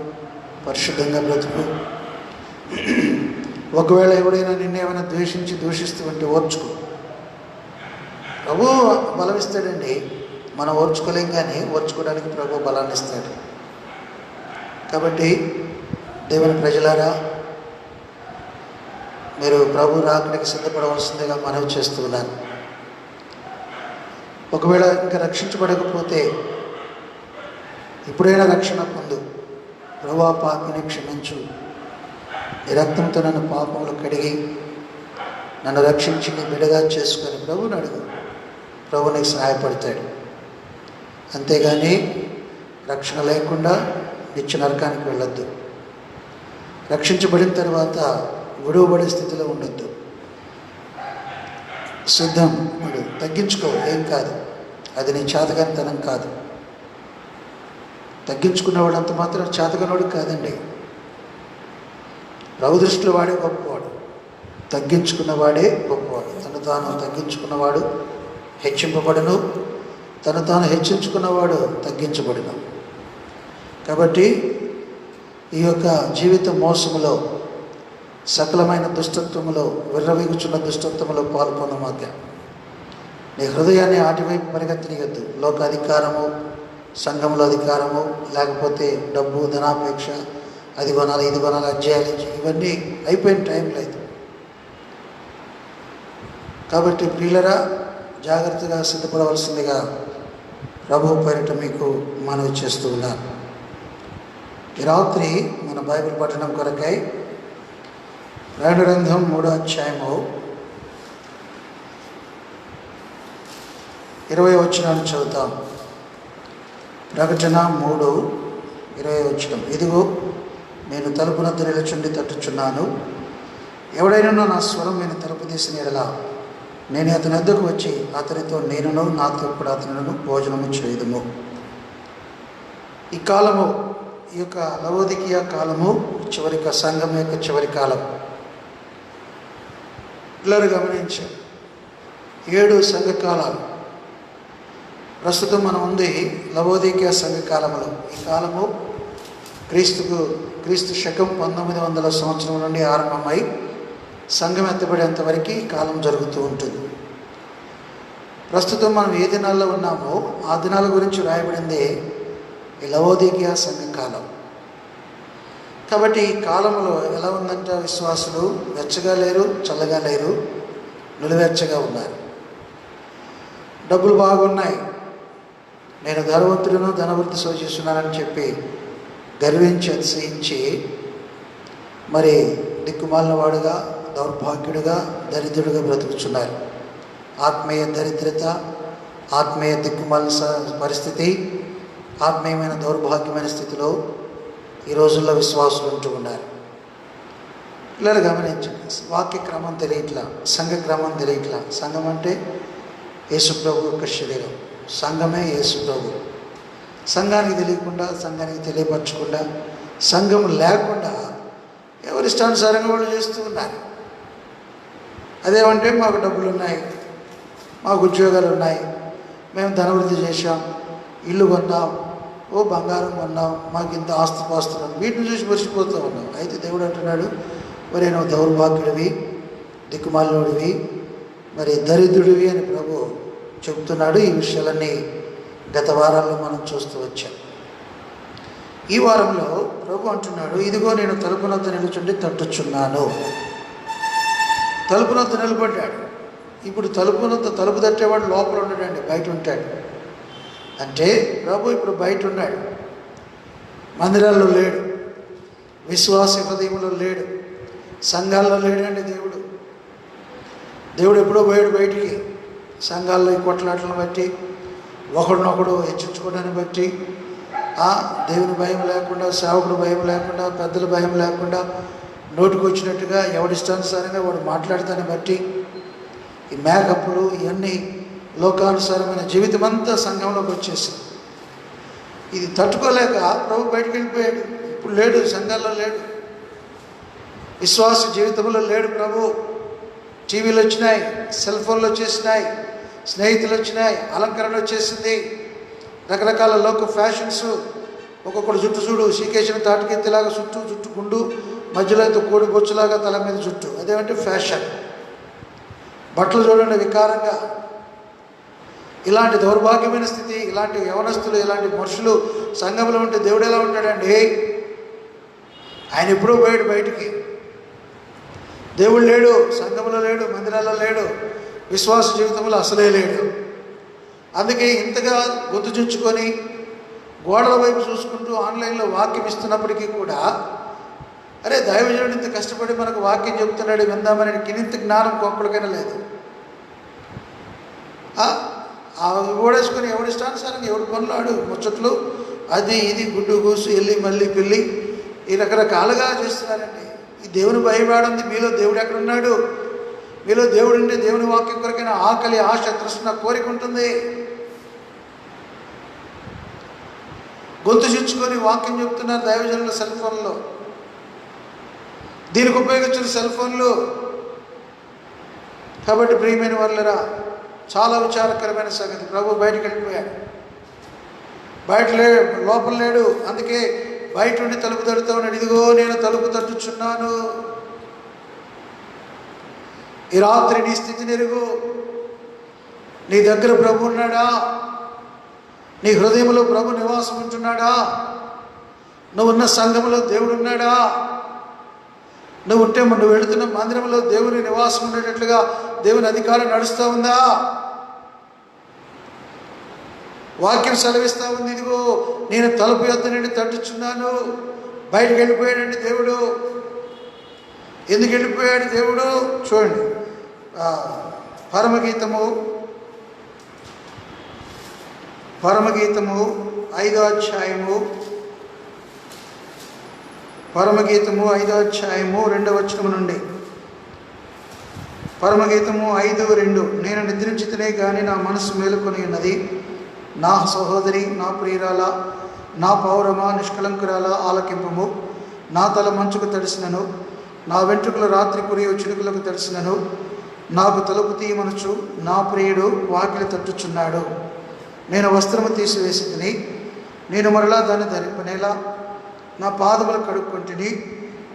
పరిశుద్ధంగా బ్రతుకు. ఒకవేళ ఎవడైనా నిన్నేమైనా దూషిస్తూ ఉంటే ఓర్చుకో. ప్రభు బలం ఇస్తాడండి. మనం ఓర్చుకోలేం, కానీ ఓర్చుకోవడానికి ప్రభు బలాన్ని ఇస్తాడు. కాబట్టి దేవుని ప్రజలారా, మీరు ప్రభు రాకడికి సిద్ధపడవలసిందిగా మనవి చేస్తూ ఉన్నాను. ఒకవేళ ఇంకా రక్షించబడకపోతే ఇప్పుడైనా రక్షణ పొందు. ప్రభువా, పాపిని క్షమించు, నీ రక్తంతో నన్ను పాపములు కడిగి నన్ను రక్షించి నీ బిడ్డగా చేసుకొని ప్రభువుని అడుగు. ప్రభు నీకు సహాయపడతాడు. అంతేగాని రక్షణ లేకుండా నిత్య నరకానికి వెళ్ళొద్దు. రక్షించబడిన తర్వాత విడువబడే స్థితిలో ఉండొద్దు. సిద్ధం ఉండు, తగ్గించుకో, ఏం కాదు. అది నీ చేతగానితనం కాదు. తగ్గించుకున్నవాడు అంత మాత్రం చేతగానోడు కాదండి. ప్రభు దృష్టిలో వాడే గొప్పవాడు, తగ్గించుకున్నవాడే గొప్పవాడు. తను తాను తగ్గించుకున్నవాడు హెచ్చింపబడును, తను తాను హెచ్చించుకున్నవాడు తగ్గించబడును. కాబట్టి ఈ యొక్క జీవిత మోసములో, సకలమైన దుష్టత్వములో, విర్రవీగుచున్న దుష్టత్వములో పాల్పొందమాక. నీ హృదయాన్ని ఆటివైపు పరిగెత్తనీయద్దు. లోక అధికారము, సంఘంలో అధికారము, లేకపోతే డబ్బు, ధనాపేక్ష, అది కొనాలి, ఇది కొనాలి, అధ్యాయాలు, ఇవన్నీ అయిపోయిన టైం లేదు. కాబట్టి ప్రియులరా, జాగ్రత్తగా సిద్ధపడవలసిందిగా ప్రభు పేరిట మీకు మనవి చేస్తూ ఉన్నాను. ఈ రాత్రి మన బైబిల్ పఠనం కొరకై ప్రకటన గ్రంథం 3వ అధ్యాయము 20వ వచనాన్ని చదువుతాం. ప్రకటన 3:20 వచనం. ఇదిగో నేను తలుపునద్ద నిలుచుండి తట్టుచున్నాను. ఎవడైనా నా స్వరం నేను తలుపు తీసిన ఎడలా నేను అతని వద్దకు వచ్చి అతనితో నేనును, నాతో కూడా అతనును భోజనము చేయుదుము. ఈ కాలము, ఈ యొక్క లవోదికీయ కాలము సంఘం యొక్క చివరి కాలం. పిల్లలు గమనించాం, 7 సంఘకాలాలు. ప్రస్తుతం మనం ఉంది లవోదికీయ సంఘకాలంలో. ఈ కాలము క్రీస్తు శకం 1900 సంవత్సరం నుండి ఆరంభమై సంఘం ఎత్తబడేంత వరకు ఈ కాలం జరుగుతూ ఉంటుంది. ప్రస్తుతం మనం ఏ దినాల్లో ఉన్నామో ఆ దినాల గురించి రాయబడింది ఈ లవోదికీయ సంఘ కాలం. కాబట్టి ఈ కాలంలో ఎలా ఉందంటే విశ్వాసులు వెచ్చగా లేరు, చల్లగా లేరు, నిలువెచ్చగా ఉన్నారు. డబ్బులు బాగున్నాయి, నేను ధనవంతుడును ధనవృద్ధి సూచిస్తున్నానని చెప్పి గర్వించి అతిశయించి మరి దిక్కుమాలిన వాడుగా, దౌర్భాగ్యుడిగా, దరిద్రుడిగా బ్రతుకుతున్నారు. ఆత్మీయ దరిద్రత, ఆత్మీయ దిక్కుమాలిన పరిస్థితి, ఆత్మీయమైన దౌర్భాగ్యమైన స్థితిలో ఈ రోజుల్లో విశ్వాసులు ఉంటూ ఉన్నారు. పిల్లలు గమనించండి, వాక్య క్రమం తెలియట్లా, సంఘ క్రమం తెలియట్లా. సంఘం అంటే యేసుప్రభు యొక్క శరీరం, సంఘమే యేసుప్రభు. సంఘానికి తెలియకుండా, సంఘానికి తెలియపరచకుండా, సంఘం లేకుండా ఎవరిష్టానుసారంగా వాళ్ళు చేస్తూ ఉన్నారు. అదేమంటే మాకు డబ్బులు ఉన్నాయి, మాకు ఉద్యోగాలు ఉన్నాయి, మేము ధనవృద్ధి చేశాం, ఇల్లు కొన్నాం, ఓ బంగారం కొన్నాం, మాకు ఇంత ఆస్తిపాస్తున్నాం, వీటిని చూసి మర్చిపోతూ ఉన్నాం. అయితే దేవుడు అంటున్నాడు, మరి నువ్వు దౌర్భాగ్యుడివి, దిక్కుమాలినోడివి, మరి దరిద్రుడివి అని ప్రభు చెబుతున్నాడు. ఈ విషయాలన్నీ గత వారాల్లో మనం చూస్తూ వచ్చాం. ఈ వారంలో ప్రభు అంటున్నాడు, ఇదిగో నేను తలుపునొద్ద నిలుచుండి తట్టుచున్నాను. తలుపునొద్ద నిలబడ్డాడు. ఇప్పుడు తలుపునొద్ద తలుపు తట్టేవాడు లోపల ఉండడండి, బయట ఉంటాడు. అంటే ప్రభు ఇప్పుడు బయట ఉన్నాడు, మందిరాల్లో లేడు, విశ్వాస హృదయంలో లేడు, సంఘాల్లో లేడండి. దేవుడు ఎప్పుడో పోయాడు బయటికి. సంఘాల్లో ఈ కొట్లాటలను బట్టి, ఒకడినొకడు హెచ్చించుకోవడాన్ని బట్టి, దేవుని భయం లేకుండా, సేవకుడు భయం లేకుండా, పెద్దల భయం లేకుండా, నోటికి వచ్చినట్టుగా ఎవడిష్టానుసారంగా వాడు మాట్లాడతాన్ని బట్టి, ఈ మేకప్లు ఇవన్నీ లోకానుసారమైన జీవితం అంతా సంఘంలోకి వచ్చేసింది. ఇది తట్టుకోలేక ప్రభు బయటికి వెళ్ళిపోయాడు. ఇప్పుడు లేడు, సంఘాల్లో లేడు, విశ్వాస జీవితంలో లేడు ప్రభు. టీవీలు వచ్చినాయి, సెల్ ఫోన్లు వచ్చేసినాయి, స్నేహితులు వచ్చినాయి, అలంకరణ వచ్చేసింది, రకరకాల లోక ఫ్యాషన్స్. ఒక్కొక్కడు జుట్టు చూడు, శ్రీకేశం తాటికెత్తిలాగా జుట్టు గుండు, మధ్యలో అయితే కోడి బొచ్చులాగా తల మీద జుట్టు, అదేమంటే ఫ్యాషన్. బట్టలు చూడండి వికారంగా. ఇలాంటి దౌర్భాగ్యమైన స్థితి, ఇలాంటి యవనస్తులు, ఇలాంటి మనుషులు సంఘంలో ఉంటే దేవుడు ఎలా ఉంటాడండి? ఆయన ఎప్పుడూ పోయాడు బయటికి. దేవుడు లేడు, సంఘంలో లేడు, మందిరాల్లో లేడు, విశ్వాస జీవితంలో అసలే లేడు. అందుకే ఇంతగా గొంతు చుంచుకొని గోడల వైపు చూసుకుంటూ ఆన్లైన్లో వాక్యం ఇస్తున్నప్పటికీ కూడా, అరే దైవజనుడు ఇంత కష్టపడి మనకు వాక్యం చెబుతున్నాడు, విందామని కినింత జ్ఞానం ఒక్కడికైనా లేదు. ఓడేసుకొని ఎవడిష్టానుసారంగా ఎవడి పనులాడు, ముచ్చట్లు, అది ఇది, గుడ్డు గూసు, వెళ్ళి మళ్ళీ పెళ్ళి, ఈ రకరకాలుగా చేస్తున్నారండి. ఈ దేవుని భయపడింది. మీలో దేవుడు ఎక్కడున్నాడు? మీలో దేవుడు ఉంటే దేవుని వాక్యం కొరకైనా ఆకలి, ఆశ, తృష్ణ, కోరిక ఉంటుంది. గొంతు చుచ్చుకొని వాక్యం చెప్తున్నారు దైవజనుల సెల్ ఫోన్లో, దీనికి ఉపయోగించిన సెల్ ఫోన్లు. కాబట్టి ప్రియమైన వాళ్ళరా, చాలా విచారకరమైన సంగతి. ప్రభు బయటకు వెళ్ళిపోయాడు, లోపల లేడు. అందుకే బయట ఉండి తలుపు తడుతూ ఉన్నాడు. ఇదిగో నేను తలుపు తట్టుచున్నాను, ఈ రాత్రి నీ స్థితిని ఎరుగు. నీ దగ్గర ప్రభు ఉన్నాడా? నీ హృదయంలో ప్రభు నివాసం ఉంటున్నాడా? నువ్వున్న సంఘంలో దేవుడు ఉన్నాడా? నువ్వు వెళుతున్న మందిరంలో దేవుని నివాసం ఉండేటట్లుగా దేవుని అధికారం నడుస్తూ ఉందా? వాక్యం సెలవిస్తూ ఉంది, ఇదిగో నేను తలుపు యొద్ద నుండి తట్టుచున్నాను. బయటకు వెళ్ళిపోయాడండి దేవుడు. ఎందుకు వెళ్ళిపోయాడు దేవుడు? చూడండి, పరమగీతము 5వ అధ్యాయము, పరమగీతము 5వ అధ్యాయము 2వ వచనము నుండి. పరమగీతము 5:2. నేను నిద్రించితేనే కానీ నా మనసు మేలుకొని ఉన్నది. నా సహోదరి, నా ప్రియురాల, నా పౌరమా, నిష్కలంకురాల ఆలకింపము. నా తల మంచుకు తడిసినను, నా వెంట్రుకలు రాత్రి కురియు చినుకులకు తడిసినను, నాకు తలుపు తీయమనుచు నా ప్రియుడు వాకిలి తట్టుచున్నాడు. నేను వస్త్రము తీసివేసి తిని, నేను మరలా దాన్ని ధరింపనేలా, నా పాదములు కడుక్కొంటిని,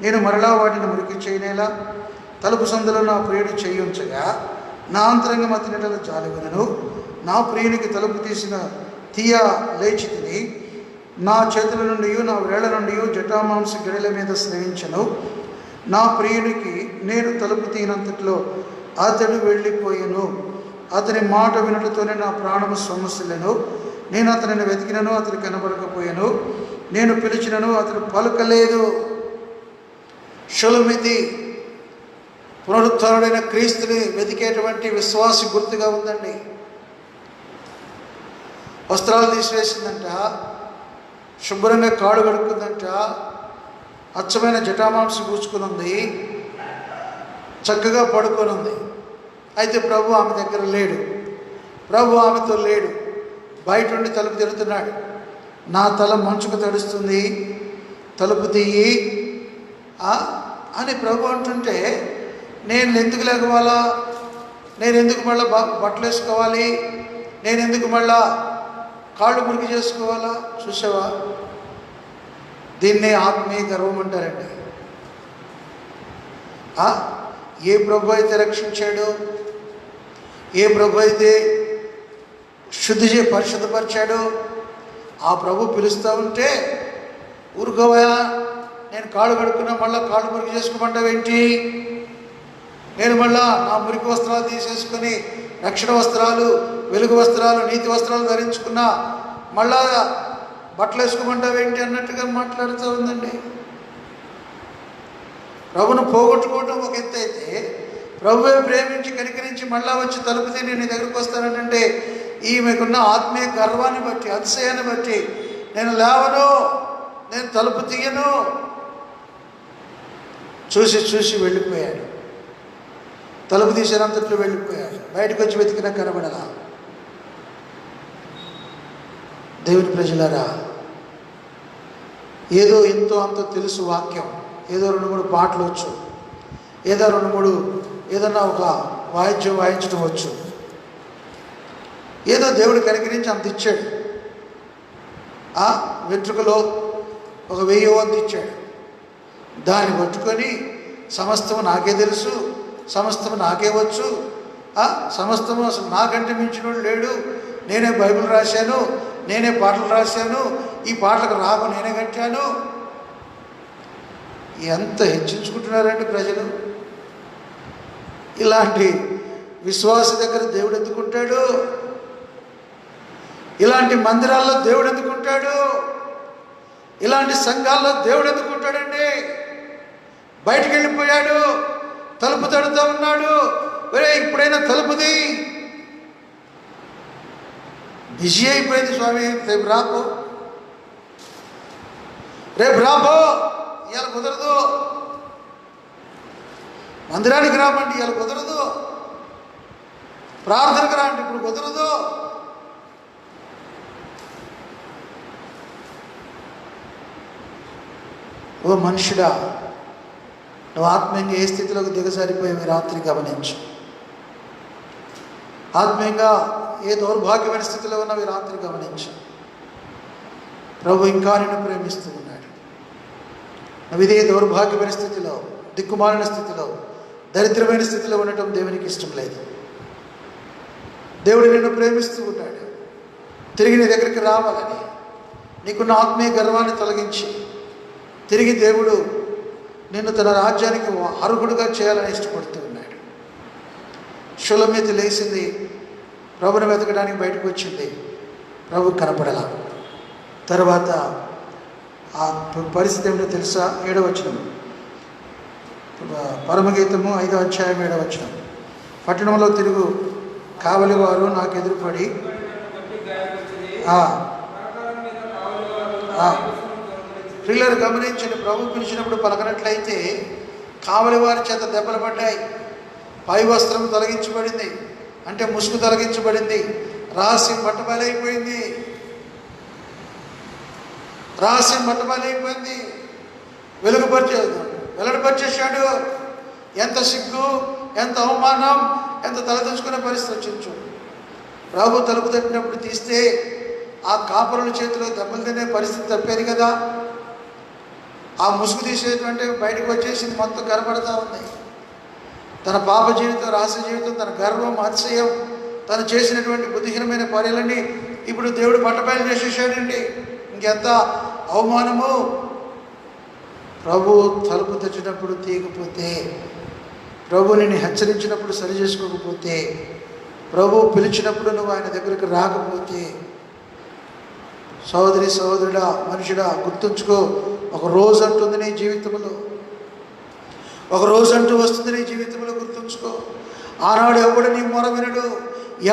నేను మరలా వాటిని మురికి చేయనేలా. తలుపు సందులో నా ప్రియుడు చేయించగా, నా అంతరంగం అతనిలో జాలిగొనను. నా ప్రియునికి తలుపు తీయ లేచి తిని నా చేతుల నుండి నా వేళ్ల నుండి జటామాంస గిడల మీద స్రవించను. నా ప్రియునికి నేను తలుపు తీయనంతట్లో అతడు వెళ్ళిపోయాను. అతని మాట వినటతోనే నా ప్రాణము సొమ్మసిల్లెను. నేను అతనిని వెతికినను, అతడు కనబడకపోయాను. నేను పిలిచినను, అతడు పలుకలేదు. షులమితి పునరుత్థానుడైన క్రీస్తుని వెతికేటువంటి విశ్వాసి గుర్తుగా ఉందండి. వస్త్రాలు తీసివేసిందంట, శుభ్రంగా కాడు కడుక్కుందంట, అచ్చమైన జటామాంసం కూర్చుకుని ఉంది, చక్కగా పడుకొని ఉంది. అయితే ప్రభు ఆమె దగ్గర లేడు, ప్రభు ఆమెతో లేడు. బయట నుండి తలుపు తెరుతున్నాడు. నా తల మంచుకు తడుస్తుంది, తలుపు తీయి అని ప్రభు అంటుంటే నేను ఎందుకు లేకపోవాలా, నేను ఎందుకు మళ్ళీ బట్టలు వేసుకోవాలి, నేను ఎందుకు మళ్ళా కాళ్ళు మురికి చేసుకోవాలా? చూసావా, దీన్నే ఆత్మీయ గర్వం అంటారండి. ఏ ప్రభు అయితే రక్షించాడు, ఏ ప్రభు అయితే పరిశుద్ధపరిచాడు, ఆ ప్రభు పిలుస్తూ ఉంటే ఊరుకోవా, నేను కాళ్ళు కడుక్కున్నా మళ్ళీ కాళ్ళు మురికి చేసుకోమంటావేంటి, నేను మళ్ళా నా మురికి వస్త్రాలు తీసేసుకొని రక్షణ వస్త్రాలు, వెలుగు వస్త్రాలు, నీతి వస్త్రాలు ధరించుకున్నా మళ్ళా బట్టలు వేసుకోమంటావేంటి అన్నట్టుగా మాట్లాడుతూ ఉందండి. ప్రభును పోగొట్టుకోవటం ఒక ఎత్తు అయితే, ప్రభువే ప్రేమించి కనికరించి మళ్ళా వచ్చి తలుపు తీసి నీ దగ్గరకు వస్తానంటే ఈమెకున్న ఆత్మీయ గర్వాన్ని బట్టి, అతిశయాన్ని బట్టి నేను లేవను, నేను తలుపు తీయను. చూసి వెళ్ళిపోయాడు. తలుపు తీసినంతట్లో వెళ్ళిపోయాడు. బయటకు వచ్చి వెతికినా కనబడలా. దేవుని ప్రజలారా, ఏదో ఎంతో అంతో తెలుసు వాక్యం, ఏదో 2-3 పాటలు వచ్చు, ఏదో 2-3 ఏదన్నా ఒక వాయిద్యం వాయించడం వచ్చు, ఏదో దేవుడు కనికరించి అంత ఇచ్చాడు. వెంట్రుకలో ఒక 1000 వంతు ఇచ్చాడు. దాన్ని పట్టుకొని సమస్తము నాకే తెలుసు, సమస్తము నాకే వచ్చు, సమస్తము అసలు నాకంటే మించినోడు లేడు, నేనే బైబిల్ రాశాను, నేనే పాటలు రాశాను, ఈ పాటలకు రాగం నేనే కట్టాను. ఎంత హెచ్చించుకుంటున్నారండి ప్రజలు. ఇలాంటి విశ్వాస దగ్గర దేవుడు ఎందుకుంటాడు? ఇలాంటి మందిరాల్లో దేవుడు ఎందుకుంటాడు? ఇలాంటి సంఘాల్లో దేవుడు ఎందుకుంటాడండి? బయటికి వెళ్ళిపోయాడు, తలుపు తడుతూ ఉన్నాడు. వేరే ఇప్పుడైనా తలుపుది. బిజీ అయిపోయింది స్వామి, రేపు రాపో, ఇవాళ కుదరదు, మందిరానికి రామండి ఇవాళ కుదరదు, ప్రార్థనకు రాండి ఇప్పుడు కుదరదు. ఓ మనుషుడా, నువ్వు ఆత్మీయంగా ఏ స్థితిలోకి దిగజారిపోయావు రాత్రి గమనించు. ఆత్మీయంగా ఏ దౌర్భాగ్యమైన స్థితిలో ఉన్నావు రాత్రి గమనించు. ప్రభు ఇంకా నిన్ను ప్రేమిస్తూ ఉన్నాడు. నువ్వు ఇదే దౌర్భాగ్యమైన స్థితిలో, దిక్కుమాలిన స్థితిలో, దరిద్రమైన స్థితిలో ఉండటం దేవునికి ఇష్టం లేదు. దేవుడు నిన్ను ప్రేమిస్తూ ఉన్నాడు. తిరిగి నీ దగ్గరికి రావాలని, నీకున్న ఆత్మీయ గర్వాన్ని తొలగించి తిరిగి దేవుడు నిన్ను తన రాజ్యానికి అర్హుడుగా చేయాలని ఇష్టపడుతూ ఉన్నాడు. షులమితి లేచింది, ప్రభుని వెతకడానికి బయటకు వచ్చింది, ప్రభు కనపడలా. తర్వాత ఆ పరిస్థితి ఏమిటో తెలుసా? 7వ వచనం, పరమగీతము 5వ అధ్యాయం 7వ వచనం. పట్టణంలో తిరుగు కావలివారు నాకు ఎదురుపడి పిల్లలు గమనించండి. ప్రభు పిలిచినప్పుడు పలకనట్లయితే కావలి వారి చేత దెబ్బలు పడ్డాయి. పై వస్త్రం తొలగించబడింది, అంటే ముసుగు తొలగించబడింది. రహస్యం బట్టబయలైపోయింది, వెల్లడిపరిచేశాడు. ఎంత సిగ్గు, ఎంత అవమానం, ఎంత తలదించుకునే పరిస్థితి వచ్చించు. ప్రభు తలుపు తట్టినప్పుడు తీస్తే ఆ కాపరుల చేతిలో దెబ్బలు తినే పరిస్థితి తప్పేది కదా. ఆ ముసుగు తీసేటువంటి బయటకు వచ్చేసింది, మొత్తం కనపడతా ఉంది. తన పాప జీవితం, రహస్య జీవితం, తన గర్వం, అతిశయం, తను చేసినటువంటి బుద్ధిహీనమైన కార్యాలన్నీ ఇప్పుడు దేవుడు పట్టబయలు చేసేసాడండి. ఇంకెంత అవమానము! ప్రభు తలుపు తెచ్చినప్పుడు తీయకపోతే, ప్రభు నిన్ను హెచ్చరించినప్పుడు సరి చేసుకోకపోతే, ప్రభు పిలిచినప్పుడు నువ్వు ఆయన దగ్గరికి రాకపోతే, సహోదరి సహోదరుడా, మనుషుడా, గుర్తుంచుకో, ఒక రోజు అంటుంది నీ జీవితంలో, ఒక రోజు అంటూ వస్తుంది నీ జీవితంలో. గుర్తుంచుకో, ఆనాడు ఎవడు నీ మొర వినడు,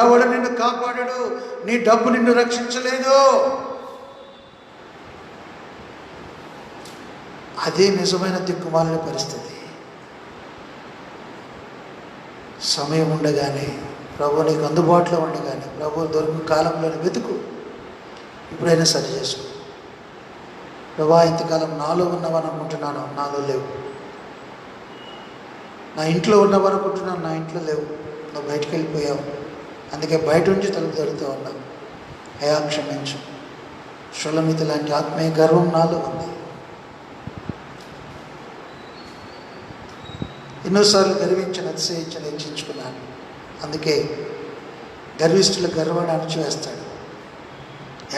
ఎవడు నిన్ను కాపాడడు, నీ డబ్బు నిన్ను రక్షించలేదు. అదే నిజమైన దిక్కుమాలిన పరిస్థితి. సమయం ఉండగానే, ప్రభు నీకు అందుబాటులో ఉండగానే, ప్రభు దొరుకు కాలంలోని వెతుకు, ఇప్పుడైనా సరి చేసుకో. ప్రభా, ఇంతకాలం నాలో ఉన్నవని అనుకుంటున్నాను, నాలో లేవు. నా ఇంట్లో ఉన్నవని అనుకుంటున్నాను, నా ఇంట్లో లేవు. నువ్వు బయటికి వెళ్ళిపోయావు, అందుకే బయట నుంచి తలుపు తడుతూ ఉన్నావు. అయా క్షమించు. షులమితి లాంటి ఆత్మీయ గర్వం నాలో ఉంది. ఎన్నోసార్లు గర్వించని, అతిశయించని, హెచ్చించుకున్నాను. అందుకే గర్విష్ఠుల గర్వాన్ని అణచివేస్తాడు.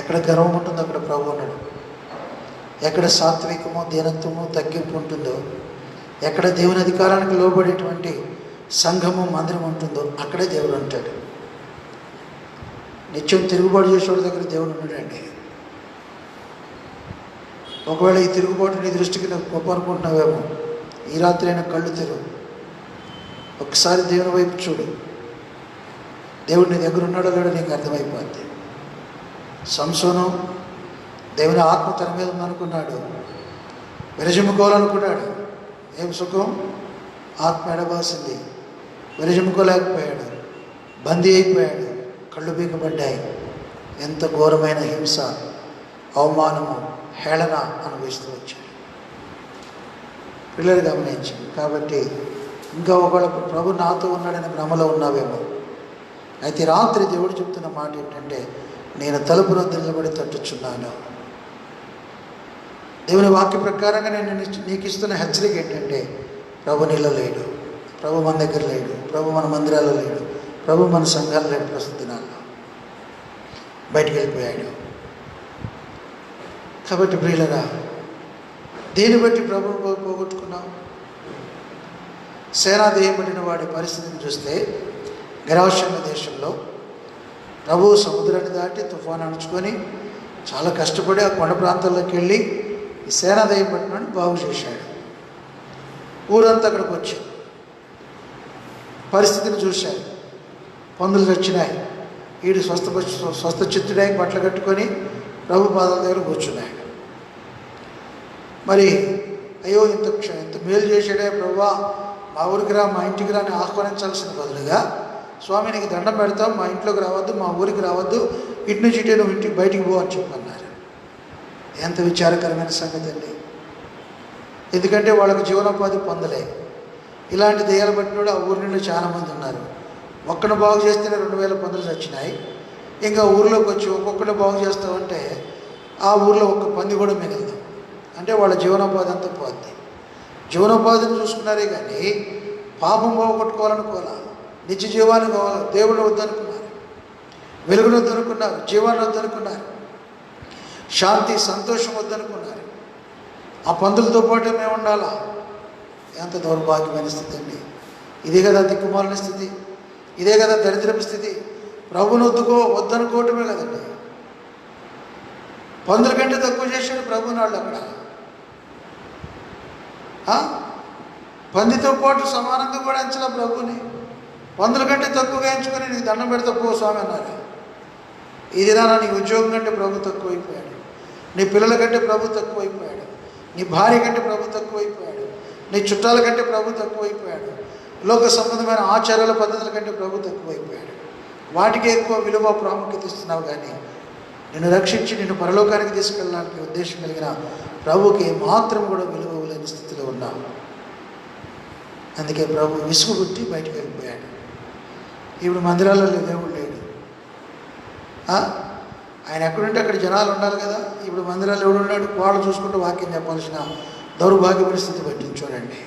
ఎక్కడ గర్వం ఉంటుందో అక్కడ ప్రభు ఉన్నాడు. ఎక్కడ సాత్వికమో, దీనత్వమో, తగ్గింపు ఉంటుందో, ఎక్కడ దేవుని అధికారానికి లోబడేటువంటి సంఘము, మందిరం ఉంటుందో అక్కడే దేవుడు ఉంటాడు. నిత్యం తిరుగుబాటు చేసేవాడి దగ్గర దేవుడు ఉన్నాడండి. ఒకవేళ ఈ తిరుగుబాటు నీ దృష్టికి నాకు గొప్ప అనుకుంటున్నావేమో, ఈ రాత్రి అయినా కళ్ళు తెరువు, ఒకసారి దేవుని వైపు చూడు. దేవుడు నీ దగ్గర ఉన్నాడో లేడో నీకు అర్థమైపోద్ది. సంసోను దేవుని ఆత్మ తన మీద ఉందనుకున్నాడు, విరజిమ్ముకోవాలనుకున్నాడు. ఏం సుఖం! ఆత్మ ఎడబాసింది, విరజిమ్ముకోలేకపోయాడు, బందీ అయిపోయాడు, కళ్ళు పీకబడ్డాయి. ఎంత ఘోరమైన హింస, అవమానము, హేళన అనుభవిస్తూ వచ్చాడు. పిల్లలు గమనించింది. కాబట్టి ఇంకా ఒకవేళ ప్రభు నాతో ఉన్నాడని భ్రమలో ఉన్నావేమో. అయితే రాత్రి దేవుడు చెప్తున్న మాట ఏంటంటే, నేను తలుపు వద్ద నిలబడి తట్టుచున్నాను. దేవుని వాక్య ప్రకారంగా నేను నీకు ఇస్తున్న హెచ్చరిక ఏంటంటే, ప్రభు నీలో లేడు, ప్రభు మన దగ్గర లేడు, ప్రభు మన మందిరాల్లో లేడు, ప్రభు మన సంఘాల్లో లేడు. ప్రస్తుత దినాల్లో బయటికి వెళ్ళిపోయాడు. కాబట్టి ప్రియులరా, దేని బట్టి ప్రభువును పోగొట్టుకున్నాం? సేనాదేయం పడిన వాడి పరిస్థితిని చూస్తే, గెరాషన్న దేశంలో ప్రభు సముద్రాన్ని దాటి తుఫాను అణుచుకొని చాలా కష్టపడి ఆ కొండ ప్రాంతాల్లోకి వెళ్ళి ఈ సేనాదేయం పట్టినాన్ని బాగు చేశాడు. ఊరంతా అక్కడికి వచ్చి పరిస్థితిని చూశాడు. పందులు చచ్చినాయి. వీడు స్వస్థ చిత్తుడై బట్టలు కట్టుకొని ప్రభు పాదాల దగ్గర కూర్చున్నాడు. మరి అయ్యో, ఇంత మేలు చేశాడే ప్రభువా, మా ఊరికి రా, మా ఇంటికి రా అని ఆహ్వానించాల్సిన బదులుగా, స్వామి నీకు దండం పెడతాం, మా ఇంట్లోకి రావద్దు, మా ఊరికి రావద్దు, ఇటు నుంచి ఇటే నువ్వు ఇంటికి బయటికి పో అని చెప్పన్నారు. ఎంత విచారకరమైన సంగతి అండి. ఎందుకంటే వాళ్ళకు జీవనోపాధి పొందలే. ఇలాంటి దెయ్యాలు పట్టినోడు ఆ ఊరి నుండి చాలామంది ఉన్నారు. ఒక్కను బాగు చేస్తేనే 2000 పందులు చచ్చినాయి. ఇంకా ఊరిలోకి వచ్చి ఒక్కొక్కటి బాగు చేస్తామంటే ఆ ఊరిలో ఒక్క పంది కూడా మిగలదు. అంటే వాళ్ళ జీవనోపాధి అంతా పోద్ది. జీవనోపాధిని చూసుకున్నారే కానీ పాపం పోగొట్టుకోవాలనుకోవాలా, నిత్య జీవాన్ని కావాలి. దేవుడిని వద్దనుకున్నారు, వెలుగును వద్దనుకున్నారు, జీవాన్ని వద్దనుకున్నారు, శాంతి సంతోషం వద్దనుకున్నారు. ఆ పందులతో పాటు మేము ఉండాలా? ఎంత దౌర్భాగ్యమైన స్థితి అండి. ఇదే కదా దిక్కుమాలిన స్థితి, ఇదే కదా దరిద్రపు స్థితి. ప్రభుని వద్దనుకోవటమే కదండి. పందుల కంటే తక్కువ చేశాడు ప్రభుని వాళ్ళు అక్కడ. పందితో పాటు సమానంగా కూడా ఎంచలా ప్రభుని. పందుల కంటే తక్కువగా ఎంచుకొని నీకు దండం పెడతా పో స్వామి అన్నారు. ఈ దినాన నీ ఉద్యోగం కంటే ప్రభు తక్కువైపోయాడు, నీ పిల్లల కంటే ప్రభు తక్కువైపోయాడు, నీ భార్య కంటే ప్రభు తక్కువైపోయాడు, నీ చుట్టాల కంటే ప్రభు తక్కువైపోయాడు, లోక సంబంధమైన ఆచారాల పద్ధతుల కంటే ప్రభు తక్కువైపోయాడు. వాటికి ఎక్కువ విలువ ప్రాముఖ్యత ఇస్తున్నావు. కానీ నిన్ను రక్షించి నిన్ను పరలోకానికి తీసుకెళ్ళడానికి ఉద్దేశం కలిగిన ప్రభుకి మాత్రం కూడా విలువ లేని స్థితిలో ఉన్నావు. అందుకే ప్రభు విసుగు పుట్టి బయటికి వెళ్ళిపోయాడు. ఇప్పుడు మందిరాల్లో దేవుడు లేడు. ఆయన ఎక్కడుంటే అక్కడ జనాలు ఉండాలి కదా. ఇప్పుడు మందిరాలు ఎవడు ఉన్నాడు? వాళ్ళు చూసుకుంటూ వాక్యం చెప్పాల్సిన దౌర్భాగ్య పరిస్థితి పట్టింది చూడండి.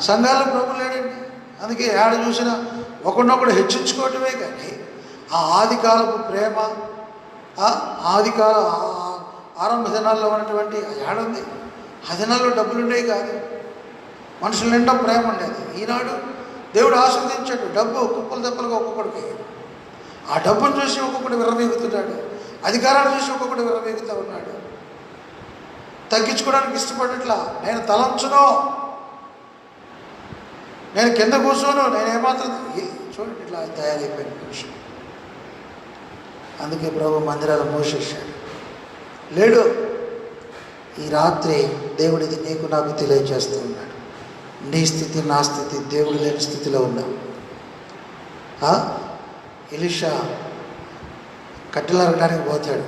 సంఘాల్లో ప్రభు లేడండి. అందుకే ఏడ చూసినా ఒకరినొకడు హెచ్చించుకోవటమే కానీ ఆ ఆదికాలపు ప్రేమ, ఆదికాల ఆరంభ దినాల్లో ఉన్నటువంటి ఏడుంది. ఆ దినాల్లో డబ్బులు ఉండేవి కాదు, మనుషుల నిండా ప్రేమ ఉండేది. ఈనాడు దేవుడు ఆస్వాదించాడు డబ్బు కుప్పలు దెబ్బలుగా ఒక్కొక్కడికి. ఆ డబ్బును చూసి ఒక్కొక్కడు విర్రవీగుతున్నాడు, అధికారాన్ని చూసి ఒక్కొక్కడు విర్రవీగుతూ ఉన్నాడు. తగ్గించుకోవడానికి ఇష్టపడట్లా. నేను తలంచును, నేను కింద కూర్చోను, నేను ఏమాత్రం చూడండి ఇట్లా తయారైపోయిన మనిషి. అందుకే ప్రభు మందిరాలు మూసేశాడు. లేడు. ఈ రాత్రి దేవుడు ఇది నీకు నాకు తెలియజేస్తూ ఉన్నాడు. నీ స్థితి నా స్థితి దేవుడు లేని స్థితిలో ఉన్నాం. ఎలీషా కట్టెలు అరగడానికి పోతాడు.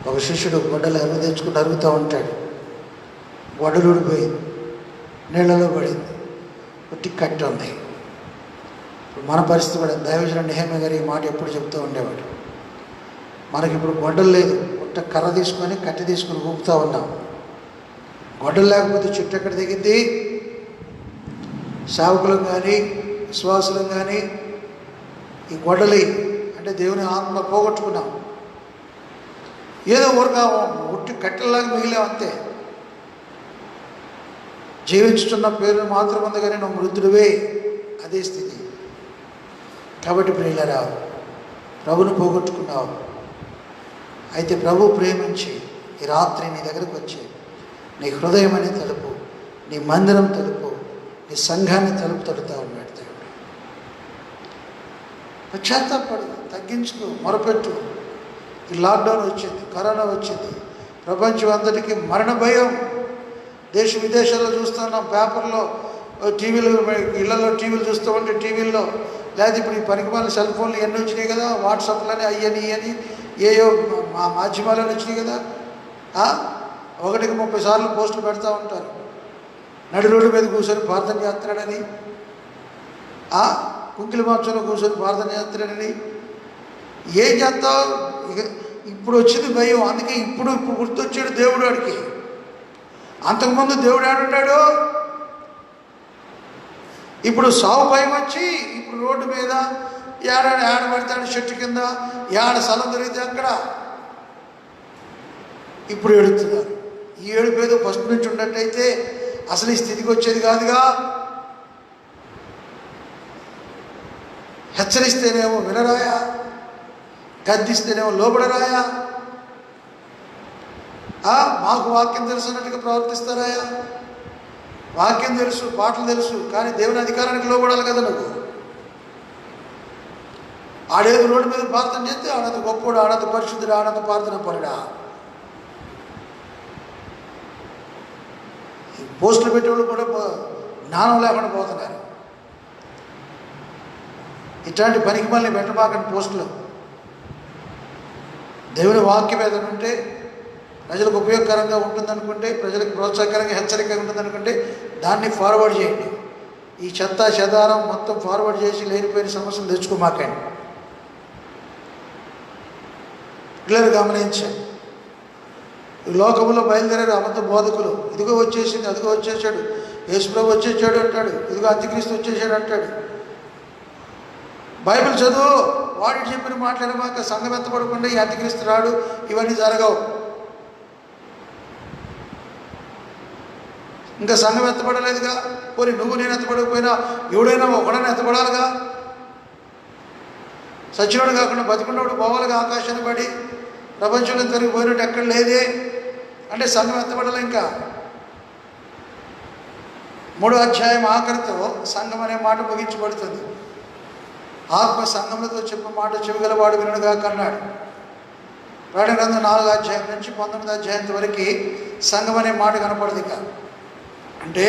ఒక శిష్యుడు గొడ్డలు అరుగు తెచ్చుకుని అరుగుతూ ఉంటాడు. గొడ్డలు ఊడిపోయింది, నీళ్ళలో పడింది, ఒట్టి కట్టె ఉంది. ఇప్పుడు మన పరిస్థితి కూడా దైవజనుడు నెహెమ్యా గారు ఈ మాట ఎప్పుడు చెప్తూ ఉండేవాడు. మనకి ఇప్పుడు గొడ్డలు లేదు, ఒట్ట కర్ర తీసుకొని కట్టె తీసుకొని ఊపుతూ ఉన్నాం. గొడ్డలు లేకపోతే చెట్టు ఎక్కడ దిగింది? సేవకులం కానీ విశ్వాసులం కానీ ఈ గొడ్డలి అంటే దేవుని ఆత్మ పోగొట్టుకున్నాం. ఏదో ఊరగా ఉట్టి కట్టెల్లాగా మిగిలాం అంతే. జీవించుతున్న పేరు మాత్రం ఉంది కానీ నువ్వు మృతుడివే, అదే స్థితి. కాబట్టి ప్రియులారా, ప్రభుని పోగొట్టుకున్నావు. అయితే ప్రభు ప్రేమించి ఈ రాత్రి నీ దగ్గరకు వచ్చి నీ హృదయం అని తలుపు, నీ మందిరం తలుపు, నీ సంఘాన్ని తలుపు తడుతూ ఉన్నాడు దేవుడు. పశ్చాత్తాపడు, తగ్గించుకో, మొరపెట్టు. ఈ లాక్డౌన్ వచ్చింది, కరోనా వచ్చింది, ప్రపంచం అంతటికీ మరణ భయం. దేశ విదేశాల్లో చూస్తున్నాం, పేపర్లో, టీవీలు, ఇళ్లలో టీవీలు చూస్తూ ఉంటే టీవీల్లో, లేదా ఇప్పుడు ఈ పనికిమాలిన సెల్ ఫోన్లు ఎన్ని వచ్చినాయి కదా, వాట్సాప్లని అయ్యని ఇయని ఏయో మాధ్యమాలను వచ్చినాయి కదా. 1కి 30 సార్లు పోస్టులు పెడతా ఉంటారు. నడి రోడ్డు మీద కూర్చొని ప్రార్థన చేస్తున్నాడని, కుంకిలి మంచంలో కూర్చొని ప్రార్థన చేస్తున్నాడని. ఏం చేస్తావు? ఇక ఇప్పుడు వచ్చింది భయం. అందుకే ఇప్పుడు గుర్తొచ్చాడు దేవుడు వాడికి. అంతకుముందు దేవుడు ఆడున్నాడు. ఇప్పుడు సావు భయం వచ్చి ఇప్పుడు రోడ్డు మీద ఏడ పడతాడు, చెట్టు కింద ఏడ స్థలం దొరికితే అక్కడ ఇప్పుడు ఏడుతున్నారు. ఈ ఏడుపు ఏదో ఫస్ట్ నుంచి ఉన్నట్టయితే అసలు ఈ స్థితికి వచ్చేది కాదుగా. హెచ్చరిస్తేనేమో వినరాయా, గద్దిస్తేనేమో లోబడరాయా, మాకు వాక్యం తెలుసు అన్నట్టుగా ప్రవర్తిస్తారాయా. వాక్యం తెలుసు, పాటలు తెలుసు, కానీ దేవుని అధికారానికి లోబడాలి కదా నువ్వు. ఆడేది రోడ్డు మీద ప్రార్థన చేస్తే ఆనంద గొప్పోడు, ఆనంద పరిశుద్ధుడు, ఆనంద ప్రార్థన పరుడా. ఈ పోస్టులు పెట్టేవాళ్ళు కూడా జ్ఞానం లేకుండా పోతున్నారు. ఇట్లాంటి పనికి మళ్ళీ పెట్టబాకండి పోస్టులు. దేవుని వాక్యం ఏదైనా ఉంటే ప్రజలకు ఉపయోగకరంగా ఉంటుందనుకుంటే, ప్రజలకు ప్రోత్సాహకరంగా హెచ్చరికగా ఉంటుందనుకుంటే దాన్ని ఫార్వర్డ్ చేయండి. ఈ చెత్త చెదారం మొత్తం ఫార్వర్డ్ చేసి లేనిపోయిన సమస్యలు తెచ్చుకోమాకండి. పిల్లలు గమనించాం. ఈ లోకంలో బయలుదేరారు అబద్ధ బోధకులు. ఇదిగో వచ్చేసింది, అదిగో వచ్చేసాడు, యేసుప్రభు వచ్చేసాడు అంటాడు, ఇదిగో అంత్యక్రీస్తు వచ్చేసాడు అంటాడు. బైబిల్ చదువు, వాడికి చెప్పిన మాట్లాడమాక. సంఘం ఎత్తపడకుండా ఈ అంత్యక్రీస్తు రాడు, ఇవన్నీ జరగవు. ఇంకా సంఘం ఎత్తపడలేదుగా, పోనీ నువ్వు నేను ఎత్తపడకపోయినా ఎవడైనా ఒకడైనా ఎత్తపడాలిగా. సచ్చినోడు కాకుండా బతికున్నోడు పోవాలిగా ఆకాశాన్ని పడి. ప్రపంచంలో ఇంతవరకు పోయినట్టు ఎక్కడ లేదే అంటే సంఘం ఎత్తపడాలి. ఇంకా 3వ అధ్యాయం ఆఖరితో సంఘం అనే మాట ముగించబడుతుంది. ఆత్మ సంఘములతో చెప్పిన మాట చెవిగలవాడు వినుడుగా కన్నాడు. ప్రకటన గ్రంథం 4వ అధ్యాయం నుంచి 19వ అధ్యాయం వరకు సంఘం అనే మాట కనపడదు. ఇక అంటే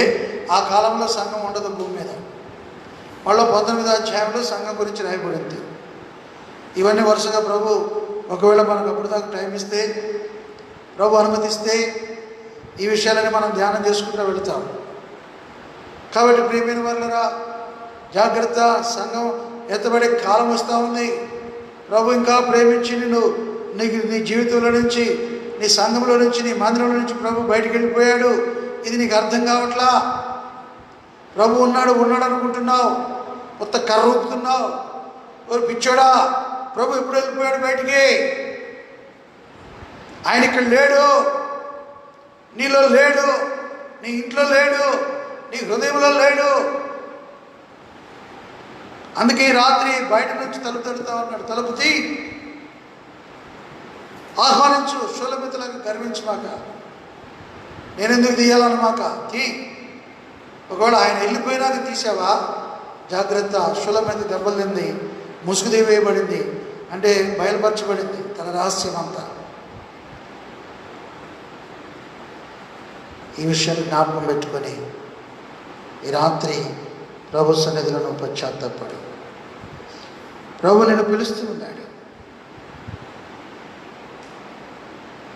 ఆ కాలంలో సంఘం ఉండదు భూమి మీద. మళ్ళీ 19వ అధ్యాయంలో సంఘం గురించి రాయబడింది. ఇవన్నీ వరుసగా ప్రభు ఒకవేళ మనకు అప్పుడు దాకా టైం ఇస్తే, ప్రభు అనుమతిస్తే ఈ విషయాలని మనం ధ్యానం చేసుకుంటూ వెళుతాం. కాబట్టి ప్రియమైన వాళ్ళరా, జాగ్రత్త. సంఘం ఎత్తబడే కాలం వస్తూ ఉంది. ప్రభు ఇంకా ప్రేమించి నీ జీవితంలో నుంచి, నీ సంఘంలో నుంచి, నీ మందిరంలో నుంచి ప్రభు బయటికి వెళ్ళిపోయాడు. ఇది నీకు అర్థం కావట్లా. ప్రభు ఉన్నాడు అనుకుంటున్నావు, కొత్త కర్ర ఊపుతున్నావు. ఓ పిచ్చోడా, ప్రభు ఎప్పుడు వెళ్ళిపోయాడు బయటికి? ఆయన ఇక్కడ లేడు, నీలో లేడు, నీ ఇంట్లో లేడు, నీ హృదయంలో లేడు. అందుకే ఈ రాత్రి బయట నుంచి తలుపు తడుతా ఉన్నాడు. తలుపు తీ, ఆహ్వానించు. శూలమితులకు గర్వించమాక, నేనెందుకు తీయాలన్నమాక, తీ. ఒకవేళ ఆయన వెళ్ళిపోయినాక తీసావా, జాగ్రత్త. శూలమిత దెబ్బలు తింది, ముసుగు వేయబడింది, అంటే బయలుపరచబడింది తన రహస్యం అంతా. ఈ విషయాన్ని జ్ఞాపకం పెట్టుకొని ఈ రాత్రి ప్రభు సన్నిధిలో నువ్వు పశ్చాత్తాపడు. ప్రభు నేను పిలుస్తూ ఉన్నాడు.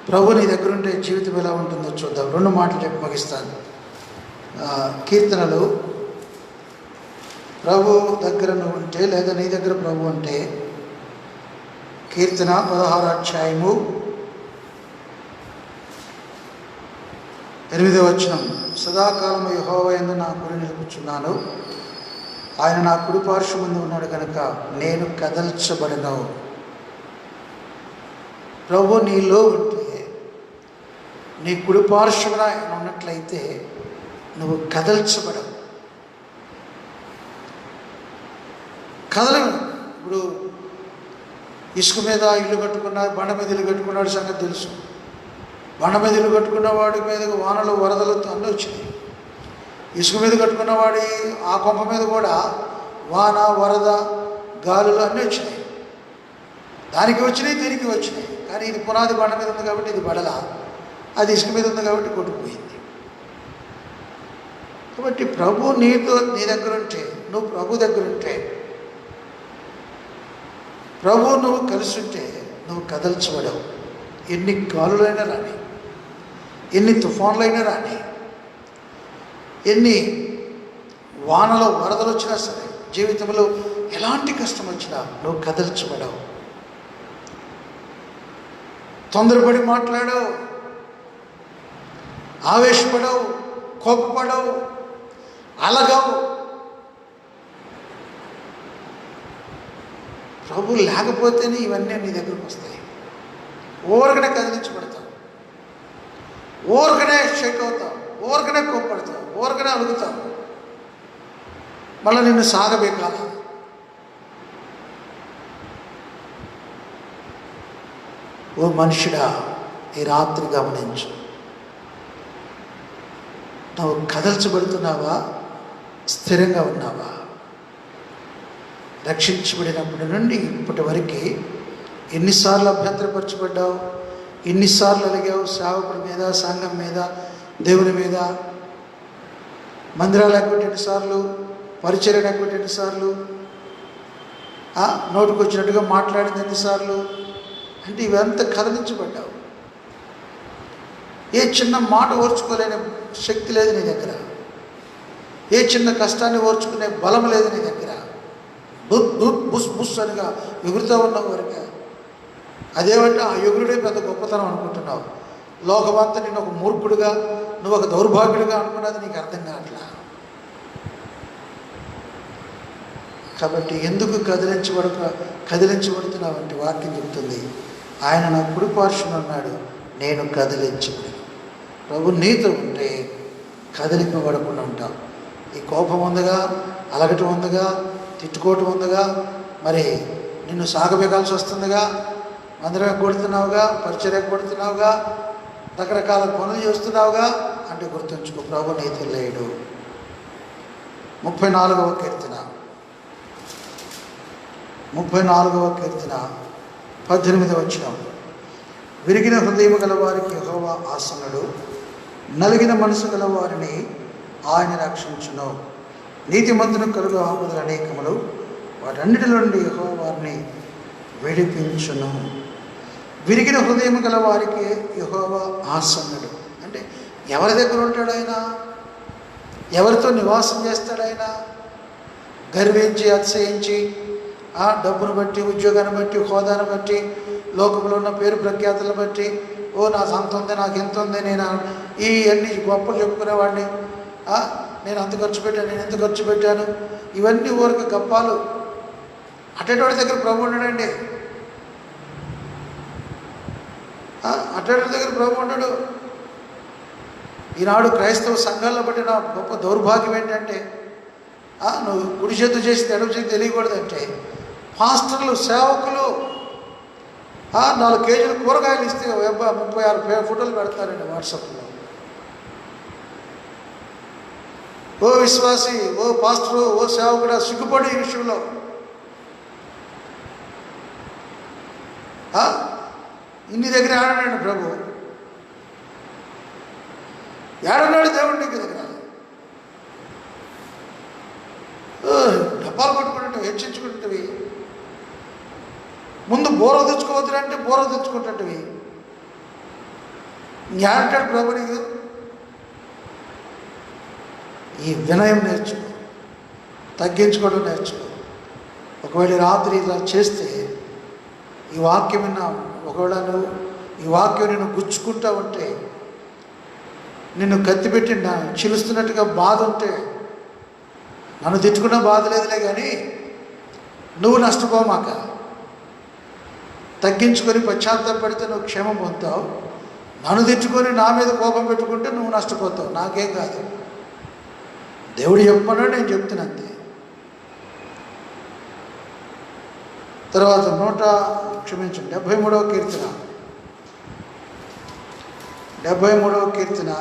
ప్రభు నీ దగ్గర ఉంటే జీవితం ఎలా ఉంటుందో చూద్దాం. 2 మాటలు చెప్పి ముగిస్తాను. కీర్తనలు, ప్రభు దగ్గర నువ్వు ఉంటే లేదా నీ దగ్గర ప్రభు ఉంటే, కీర్తన 16వ అధ్యాయము 8వ వచనం. సదాకాలము యెహోవా యందు నా గురి నిలుపుచున్నాను, ఆయన నా కుడి పార్శ్వమందు ఉన్నాడు కనుక నేను కదల్చబడను. ప్రభు నీలో ఉంటే, నీ కుడి పార్శ్వమున ఆయన ఉన్నట్లయితే నువ్వు కదల్చబడవు, కదలను. ఇప్పుడు ఇసుక మీద ఇల్లు కట్టుకున్నాడు, బండ మీద ఇల్లు కట్టుకున్నాడు సంగతి తెలుసు. బండ మీద ఇల్లు కట్టుకున్న వాడి మీద వానలు వరదలతో అన్నీ వచ్చినాయి. ఇసుక మీద కట్టుకున్న వాడి ఆ కొంప మీద కూడా వాన వరద గాలులు అన్నీ వచ్చినాయి. దానికి వచ్చినాయి, దీనికి వచ్చినాయి. కానీ ఇది పునాది బండ మీద ఉంది కాబట్టి ఇది పడలా, అది ఇసుక మీద ఉంది కాబట్టి కొట్టుకుపోయింది. కాబట్టి ప్రభు నీ దగ్గర ఉంటే, నువ్వు ప్రభు దగ్గర ఉంటే, ప్రభు నువ్వు కలిసి ఉంటే నువ్వు కదల్చబడవు. ఎన్ని గాలులైనా రాని, ఎన్ని తుఫాన్లైనా రాని, ఎన్ని వానలో వరదలు వచ్చినా సరే, జీవితంలో ఎలాంటి కష్టం వచ్చినా నువ్వు కదల్చబడవు. తొందరపడి మాట్లాడవు, ఆవేశపడవు, కోపపడవు, అలగవు. ప్రభు లేకపోతేనే ఇవన్నీ నీ దగ్గరకు వస్తాయి. ఊరకనే కదిలించబడతావు, ఊరకనే షేక్ అవుతావు, ఊరకనే కోప్పడతావు, ఊరకనే అలుగుతావు. మళ్ళీ నిన్ను సాగబేకాల. ఓ మనుషుడా, ఈ రాత్రి గమనించు. నువ్వు కదల్చబడుతున్నావా, స్థిరంగా ఉన్నావా? రక్షించబడినప్పటి నుండి ఇప్పటి వరకు ఎన్నిసార్లు అభ్యంతరపరచబడ్డావు, ఎన్నిసార్లు అలిగావు? సేవకుడి మీద, సంఘం మీద, దేవుని మీద. మందిరాలు ఎక్కబెట్టి ఎన్నిసార్లు, పరిచర్యను ఎక్కబెట్టి ఎన్నిసార్లు, నోటికి వచ్చినట్టుగా మాట్లాడింది ఎన్నిసార్లు. అంటే ఇవంతా కదిలించబడ్డావు. ఏ చిన్న మాట ఓర్చుకోలేని శక్తి లేదు నీ దగ్గర, ఏ చిన్న కష్టాన్ని ఓర్చుకునే బలం లేదు నీ దగ్గర. బుస్ బుస్ అనిగా ఎగురుతూ ఉన్నావు వరకు. అదేమంటే ఆ ఎగురుడే పెద్ద గొప్పతనం అనుకుంటున్నావు. లోకమంతా నేను ఒక మూర్ఖుడిగా, నువ్వు ఒక దౌర్భాగ్యుడిగా అనుకున్నది నీకు అర్థం కావట్లా. కాబట్టి ఎందుకు కదిలించబడుతున్నావు అంటే వాక్యం చెబుతుంది, ఆయన నా కుడి పార్శ్వన ఉన్నాడు, నేను కదిలించబడను. ప్రభు నీతో ఉంటే కదిలింపబడకుండా ఉంటావు. ఈ కోపం ఉందిగా, అలగటం ఉందిగా, తిట్టుకోవటం ఉందిగా, మరి నిన్ను సాగబేకాల్సి వస్తుందిగా, మందిరం ఎగ్గొడుతున్నావుగా, పరిచయం ఎగ్గొడుతున్నావుగా, రకరకాల పనులు చేస్తున్నావుగా అంటే గుర్తుంచుకో, ప్రభు నీతో లేడు. 34వ కీర్తన 18వ వచనం. విరిగిన హృదయం గల వారికి యెహోవా ఆసనుడు, నలిగిన మనసు గల వారిని ఆయన రక్షించును. నీతిమంతునికి కలుగు ఆపదలు అనేకములు, వాటన్నిటిలో నుండి యెహోవా వారిని విడిపించును. విరిగిన హృదయం గల వారికి యెహోవా ఆసనుడు అంటే ఎవరి దగ్గర ఉంటాడు ఆయన? ఎవరితో నివాసం చేస్తాడు ఆయన? గర్వించి, అతిశయించి, డబ్బును బట్టి, ఉద్యోగాన్ని బట్టి, హోదాను బట్టి, లోకంలో ఉన్న పేరు ప్రఖ్యాతులను బట్టి, ఓ నా సంత ఉంది, నాకు ఎంత ఉంది, నేను ఈ అన్ని గొప్పలు చెప్పుకునేవాడిని, నేను అంత ఖర్చు పెట్టాను, నేను ఎంత ఖర్చు పెట్టాను, ఇవన్నీ ఊరికి గప్పాలు. అటెంటి దగ్గర ప్రభు ఉండడండి, అటెంటి దగ్గర ప్రభు ఉండడు. ఈనాడు క్రైస్తవ సంఘాల్లో పట్టిన గొప్ప దౌర్భాగ్యం ఏంటంటే, నువ్వు కుడి చేతు చేసి ఎడమ చేతి తెలియకూడదంటే పాస్టర్లు, సేవకులు 4 కేజీలు కూరగాయలు ఇస్తే 36 ఫోటోలు పెడతారండి వాట్సాప్లో. ఓ విశ్వాసి, ఓ పాస్టరు, ఓ సేవకుడా, సిగ్గుపడి ఈ విషయంలో. ఇన్ని దగ్గర ఆడాడు ప్రభు, ఏడన్నాడు దేవుడి దగ్గర. డబ్బాలు కొట్టుకుంటుంటవి, హెచ్చించుకుంటువి. ముందు బోర తెచ్చుకోవద్దు అంటే బోర తెచ్చుకుంటుంటవి. ఏడంటాడు ప్రభు నీకు? ఈ వినయం నేర్చుకో, తగ్గించుకోవడం నేర్చుకో. ఒకవేళ రాత్రి ఇలా చేస్తే ఈ వాక్యం విన్నా, ఒకవేళ నువ్వు ఈ వాక్యం నిన్ను గుచ్చుకుంటా ఉంటే, నిన్ను కత్తిపెట్టి చిలుస్తున్నట్టుగా బాధ ఉంటే, నన్ను తిట్టుకున్న బాధ లేదులే కానీ నువ్వు నష్టపోమాక. తగ్గించుకొని పశ్చాత్తాపడితే నువ్వు క్షేమం పొందుతావు. నన్ను తిట్టుకొని నా మీద కోపం పెట్టుకుంటే నువ్వు నష్టపోతావు. నాకేం కాదు, దేవుడు చెప్పమన్నాడు, నేను చెప్తున్నా అంతే. తర్వాత 73వ కీర్తన 73వ కీర్తన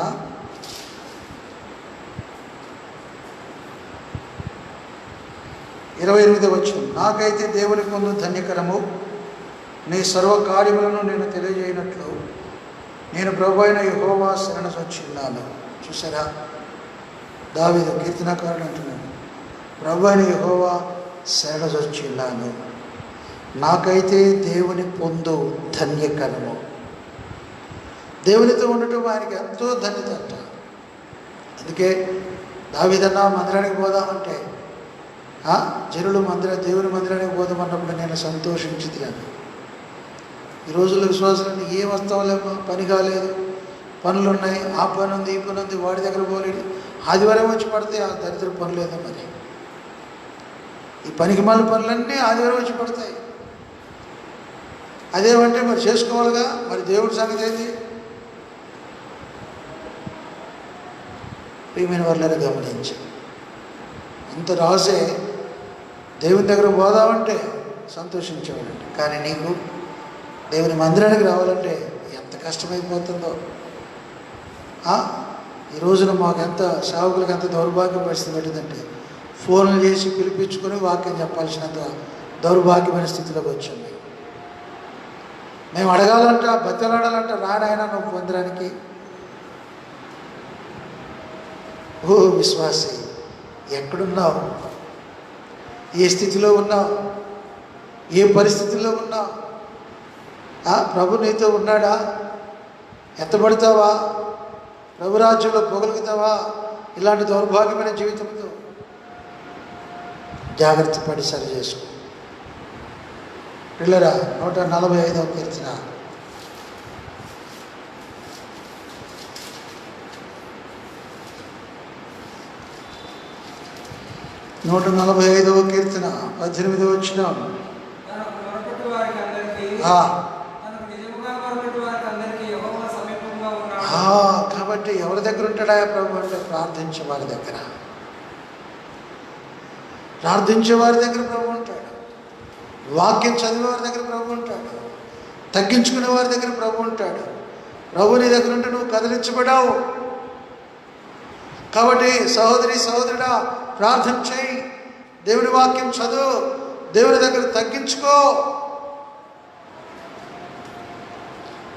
28వ వచనం. నాకైతే దేవుని పొందు ధన్యకరము, నీ సర్వకార్యములను నేను తెలియజేయనట్లు నేను ప్రభు అయిన యెహోవా శరణొచ్చున్నాను. చూసారా, దావీదు కీర్తనకారుడు అంటున్నాడు, ప్రభు అయిన యెహోవా శరణొచ్చున్నాను, నాకైతే దేవుని పొందు ధన్యకరము. దేవునితో ఉండటం ఆయనకి ఎంతో ధన్యత అంట. అందుకే దావీదన్నా మందిరానికి పోదామంటే, జనులు దేవుని మందిరానికి పోదామన్నప్పుడు నేను సంతోషించుతున్నాను. ఈ రోజుల్లో విశ్వాసాలన్నీ ఏం వస్తావులేమో, పని కాలేదు, పనులు ఉన్నాయి, ఆ పని ఉంది, ఈ పని ఉంది, వాడి దగ్గర పోలేదు, ఆదివారం వచ్చి పడితే ఆ దరిద్ర పని లేదు. మరి ఈ పనికి మాలిన పనులన్నీ ఆదివారం వచ్చి పడతాయి. అదేమంటే మరి చేసుకోవాలిగా. మరి దేవుడి సంగతి ఏంటి? ప్రియమైన వాళ్ళని గమనించి, అంత రాసే దేవుని దగ్గర పోదామంటే సంతోషించేవాడండి. కానీ నీకు దేవుని మందిరానికి రావాలంటే ఎంత కష్టమైపోతుందో. ఈ రోజున మాకు ఎంత సేవకులకు ఎంత దౌర్భాగ్యం పరిస్థితి పెట్టిందంటే, ఫోన్లు చేసి పిలిపించుకొని వాక్యం చెప్పాల్సినంత దౌర్భాగ్యమైన స్థితిలోకి వచ్చింది. మేము అడగాలంట, బతిలాడాలంట, రానాయన నువ్వు మందిరానికి. ఓ విశ్వాసి, ఎక్కడున్నావు? ఏ స్థితిలో ఉన్నావు? ఏ పరిస్థితుల్లో ఉన్నావు? ప్రభు నీతో ఉన్నాడా? ఎత్తబడతావా? ప్రభు రాజ్యంలో పొగలుగుతావా? ఇలాంటి దౌర్భాగ్యమైన జీవితంతో జాగ్రత్త పడి సరి చేసుకో. పిల్లరా, 145వ కీర్తన 145వ కీర్తన 18వ వచనం. కాబట్టి ఎవరి దగ్గర ఉంటాడా ప్రభు అంటే ప్రార్థించే వారి దగ్గర. ప్రార్థించే వారి దగ్గర ప్రభు ఉంటాడు. వాక్యం చదివే వారి దగ్గర ప్రభు ఉంటాడు. తగ్గించుకునే వారి దగ్గర ప్రభు ఉంటాడు. ప్రభు నీ దగ్గర ఉంటే నువ్వు కదిలించబడావు. కాబట్టి సహోదరి సహోదరుడా, ప్రార్థన చేయి, దేవుని వాక్యం చదువు, దేవుని దగ్గర తగ్గించుకో,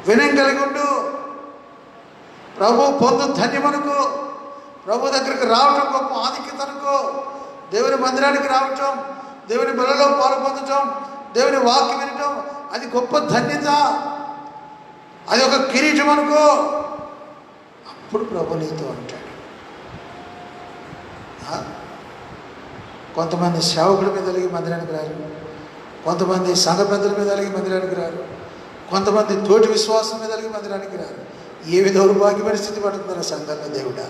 వినయం కలిగి ఉండు. ప్రభు పొందు ధన్యమనుకో. ప్రభు దగ్గరికి రావటం గొప్ప ఆధిక్యత అనుకో. దేవుని మందిరానికి రావటం, దేవుని బలలో పాలు పొందటం, దేవుని వాక్యం వినటం, అది గొప్ప ధన్యత, అది ఒక కిరీటం అనుకో. అప్పుడు ప్రభు నీతో అంటాడు. కొంతమంది సేవకుల మీద కలిగి మందిరానికి రారు, కొంతమంది సంఘ పెద్దల మీద కలిగి మందిరానికి రారు, కొంతమంది తోటి విశ్వాసం మీద కలిగి మందిరానికి రారు. ఏ విధ దౌర్భాగ్యమైన స్థితి పడుతుందో సంఘంలో దేవుడా,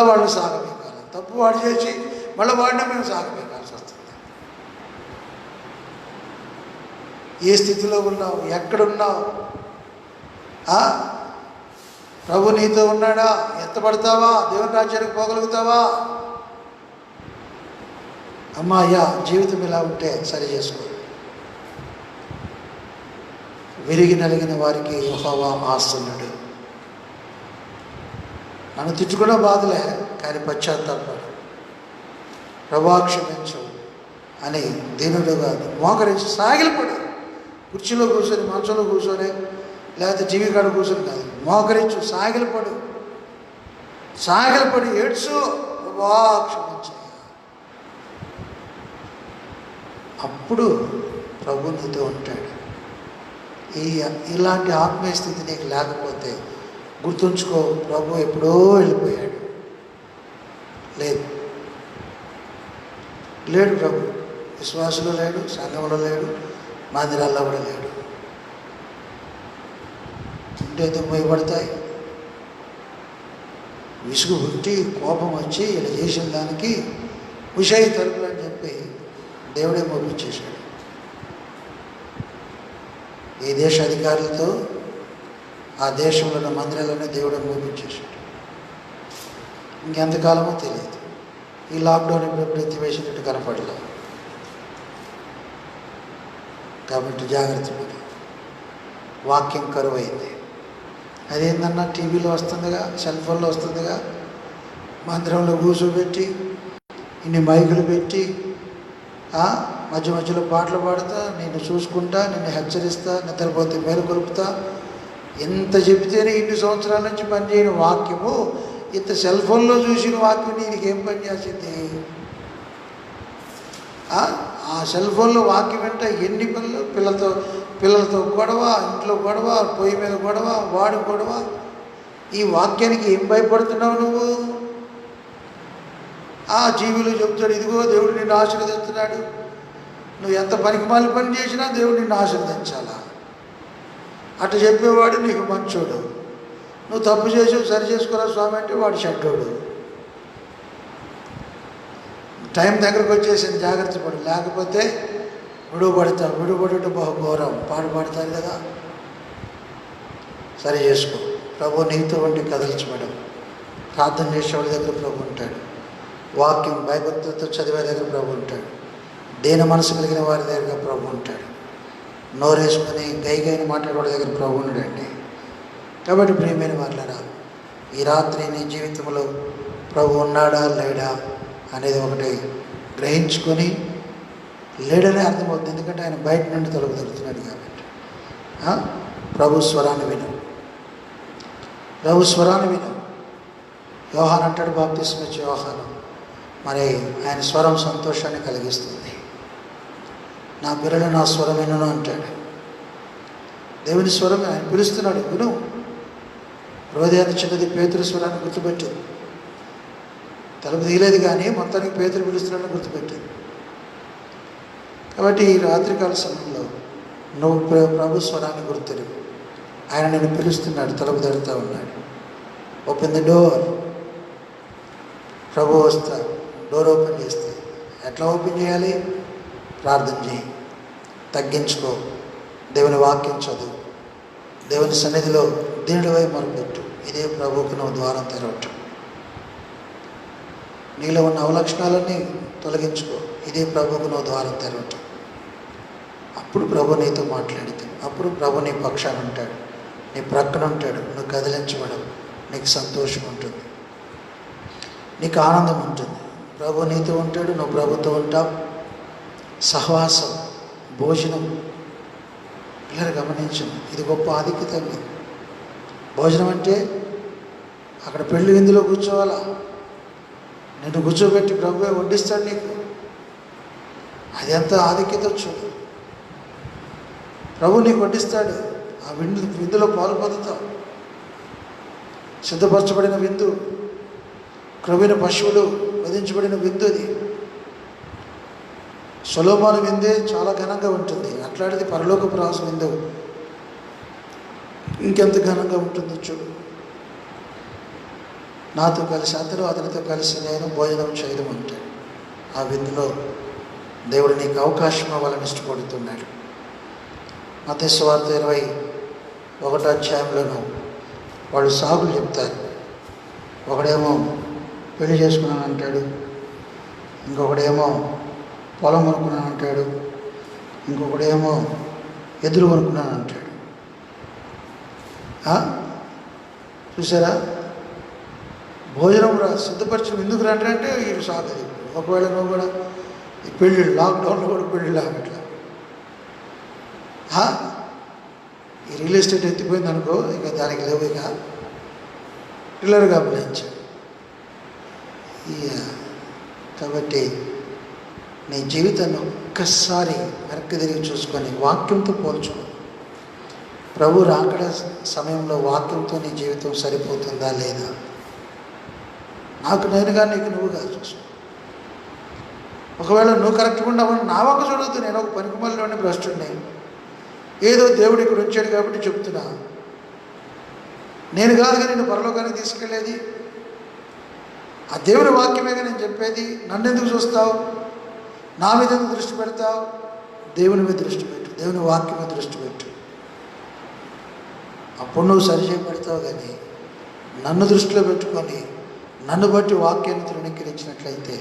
వాళ్ళు సాగమీకాలి. తప్పు వాడు చేసి మళ్ళీ వాడినే మేము సాగబెట్టాల్సి వస్తుంది. ఏ స్థితిలో ఉన్నావు, ఎక్కడున్నావు? ప్రభు నీతో ఉన్నాడా? ఎత్తపడతావా? దేవుని రాజ్యానికి పోగలుగుతావా? అమ్మా అయ్యా, జీవితం ఇలా ఉంటే సరి చేసుకో. విరిగి నలిగిన వారికి యెహోవా ఆసన్నుడు. నన్ను తిట్టుకున్న బాధలే, కానీ పశ్చాత్తాపడు, ప్రభువా క్షమించు అని దీనుడుగా మోకరించి సాగిలపడు. కుర్చీలో కూర్చొని, మంచంలో కూర్చొని, లేకపోతే టీవీ కాడ కూర్చొని కాదు, మోకరించు, సాగిలపడి ఏడ్చు, ప్రభువా క్షమించు. అప్పుడు ప్రభు నీతో ఉంటాడు. ఇలాంటి ఆత్మీయ స్థితి నీకు లేకపోతే గుర్తుంచుకో, ప్రభు ఎప్పుడో వెళ్ళిపోయాడు. లేడు ప్రభు. విశ్వాసంలో లేడు, సంఘంలో లేడు, మందిరాల్లో కూడా లేడు. ఉంటే భయపడతాయి. విసుగు పుట్టి కోపం వచ్చి ఇలా చేసిన దానికి ఉషాయి తలుపులు అని చెప్పి దేవుడే పంపించేశాడు. ఈ దేశ అధికారులతో ఆ దేశంలో ఉన్న మందిరాలనే దేవుడే పంపించేశాడు. ఇంకెంతకాలమో తెలియదు. ఈ లాక్డౌన్ ఎప్పుడు ఎత్తివేసినట్టు కనపడలేదు. కాబట్టి జాగ్రత్త పడి. వాక్యం కరువైంది. అదేందన్నా టీవీలో వస్తుందిగా, సెల్ ఫోన్లో వస్తుందిగా, మందిరంలో కూర్చోబెట్టి ఇన్ని మైకులు పెట్టి మధ్య మధ్యలో పాటలు పాడుతా, నిన్ను చూసుకుంటా, నిన్ను హెచ్చరిస్తా, నిద్రపోతే మేలుకొలుపుతా, ఎంత చెబితేనే ఇన్ని సంవత్సరాల నుంచి పనిచేయని వాక్యము ఇంత సెల్ ఫోన్లో చూసిన వాక్యం నీకేం పని చేసింది? ఆ సెల్ ఫోన్లో వాక్యం వెంట ఎన్ని పనులు, పిల్లలతో గొడవ, ఇంట్లో గొడవ, పొయ్యి మీద గొడవ, వాడి గొడవ. ఈ వాక్యానికి ఏం భయపడుతున్నావు నువ్వు? జీవులు చెబుతాడు, ఇదిగో దేవుడు నిన్ను ఆశీర్వదిస్తున్నాడు. నువ్వు ఎంత పనికిమాలిన పని చేసినా దేవుడు నిన్ను ఆశీర్వదించాలా? అటు చెప్పేవాడు నీకు మంచోడు. నువ్వు తప్పు చేసి సరి చేసుకోరా స్వామి అంటే వాడు చెడ్డోడు. టైం దగ్గరకు వచ్చేసింది, జాగ్రత్త పడు. లేకపోతే విడుబడుట బహుఘోరం పాడుతారు కదా. సరి చేసుకో. ప్రభు నీతో వంటి కదల్చబడం. ప్రార్థన చేసేవాడి దగ్గర ప్రభు ఉంటాడు. వాక్యం భయభక్తులతో చదివే దగ్గర ప్రభు ఉంటాడు. దీన మనసు కలిగిన వారి దగ్గర ప్రభు ఉంటాడు. నోరేసుకొని గైగైన మాట్లాడే దగ్గర ప్రభు ఉండడండి. కాబట్టి ప్రియమైన వాళ్ళరా, ఈ రాత్రి నీ జీవితంలో ప్రభు ఉన్నాడా లేడా అనేది ఒకటి గ్రహించుకొని, లేడనే అర్థమవుతుంది. ఎందుకంటే ఆయన బయట నుండి తలుపు తరుగుతున్నాడు కాబట్టి. ప్రభు స్వరాన్ని విను. యోహాను అంటాడు, బాప్తిస్మం ఇచ్చే యోహాను, మరి ఆయన స్వరం సంతోషాన్ని కలిగిస్తుంది. నా పిల్లలు నా స్వరం వినును అంటాడు. దేవుని స్వరం ఆయన పిలుస్తున్నాడు, విను. హృదయాన్ని చిన్నది పేతురు స్వరాన్ని గుర్తుపెట్టింది. తలుపు తీయలేదు కానీ మొత్తానికి పేతురు పిలుస్తున్నాడని గుర్తుపెట్టింది. కాబట్టి ఈ రాత్రికాల సమయంలో నువ్వు ప్రభు స్వరాన్ని గుర్తురు. ఆయన నిన్ను పిలుస్తున్నాడు, తలుపు తడుతూ ఉన్నాడు. Open the door. ప్రభు వస్తా, డోర్ ఓపెన్ చేస్తే ఎట్లా ఓపెన్ చేయాలి? ప్రార్థన చేయి, తగ్గించుకో, దేవుని వాక్యం చదువు, దేవుని సన్నిధిలో దీనుడివై మొరపెట్టు. ఇదే ప్రభువుకు నువ్వు ద్వారం తెరవటం. నీలో ఉన్న అవలక్షణాలన్నీ తొలగించుకో. ఇదే ప్రభువుకు నువ్వు ద్వారం తెరవటం. అప్పుడు ప్రభు నీతో మాట్లాడితే, అప్పుడు ప్రభు నీ పక్షాన ఉంటాడు, నీ ప్రక్కన ఉంటాడు. నువ్వు కదిలించబడవు, నీకు సంతోషం ఉంటుంది, నీకు ఆనందం ఉంటుంది. ప్రభు నీతో ఉంటాడు, నువ్వు ప్రభుతో ఉంటావు. సహవాసం, భోజనం. పిల్లలు గమనించండి, ఇది గొప్ప ఆధిక్యత. భోజనం అంటే అక్కడ పెళ్లి విందులో కూర్చోవాలా? నిన్ను కూర్చోబెట్టి ప్రభువే వడ్డిస్తాడు నీకు. అది ఎంత ఆధిక్యత చూడు. ప్రభు నీకు వడ్డిస్తాడు. ఆ విందులో పాలు పొందుతావు. సిద్ధపరచబడిన విందు, క్రొవ్విన పశువులు వధించబడిన విందు. అది సొలొమోను విందే చాలా ఘనంగా ఉంటుంది. అట్లాంటిది పరలోకపు రాజు విందు ఇంకెంత ఘనంగా ఉంటుందో చూడు. నాతో కలిసి అందరూ అతనితో కలిసి నేను భోజనం చేయడం ఉంటాడు. ఆ విందులో దేవుడు నీకు అవకాశం అవ్వాలని ఇష్టపడుతున్నాడు. మత్తయి సువార్త 21వ అధ్యాయంలోనూ వాళ్ళు సాగులు చెప్తారు. ఒకడేమో పెళ్లి చేసుకున్నాను అంటాడు, ఇంకొకడేమో పొలం కొనుక్కున్నాను అంటాడు, ఇంకొకడేమో ఎదురు కొనుక్కున్నాను అంటాడు. చూసారా, భోజనం సిద్ధపరచడం ఎందుకు రంటే వీడు సాగదు. ఒకవేళ నువ్వు కూడా ఈ పెళ్ళిళ్ళు లాక్డౌన్లో కూడా పెళ్ళిళ్ళు ఆగట్లా. ఈ రియల్ ఎస్టేట్ ఎత్తిపోయింది అనుకో, ఇక దానికి లేవు. ఇక పిల్లలుగా అప్లయించాడు. కాబట్టి నీ జీవితాన్ని ఒక్కసారి వెనక్కి తిరిగి చూసుకొని వాక్యంతో పోల్చుకో. ప్రభు రాకడ సమయంలో వాక్యంతో నీ జీవితం సరిపోతుందా లేదా? నాకు నేనుగా నీకు నువ్వుగా చూసుకో. ఒకవేళ నువ్వు కరెక్ట్గా ఉండవని నా వంక చూడవద్దు. నేను ఒక పనికిమాలిలోని భ్రష్టుడిని, ఏదో దేవుడు ఇక్కడ వచ్చాడు కాబట్టి చెప్తున్నా. నేను కాదుగా నేను పరలోకానికి తీసుకెళ్ళేది, ఆ దేవుని వాక్యమేగా నేను చెప్పేది. నన్ను ఎందుకు చూస్తావు? నా మీద ఎందుకు దృష్టి పెడతావు? దేవుని మీద దృష్టి పెట్టు, దేవుని వాక్యం మీద దృష్టి పెట్టు. అప్పుడు నువ్వు సరిచేయబడతావు. కానీ నన్ను దృష్టిలో పెట్టుకొని నన్ను బట్టి వాక్యాన్ని తృణీకరించినట్లయితే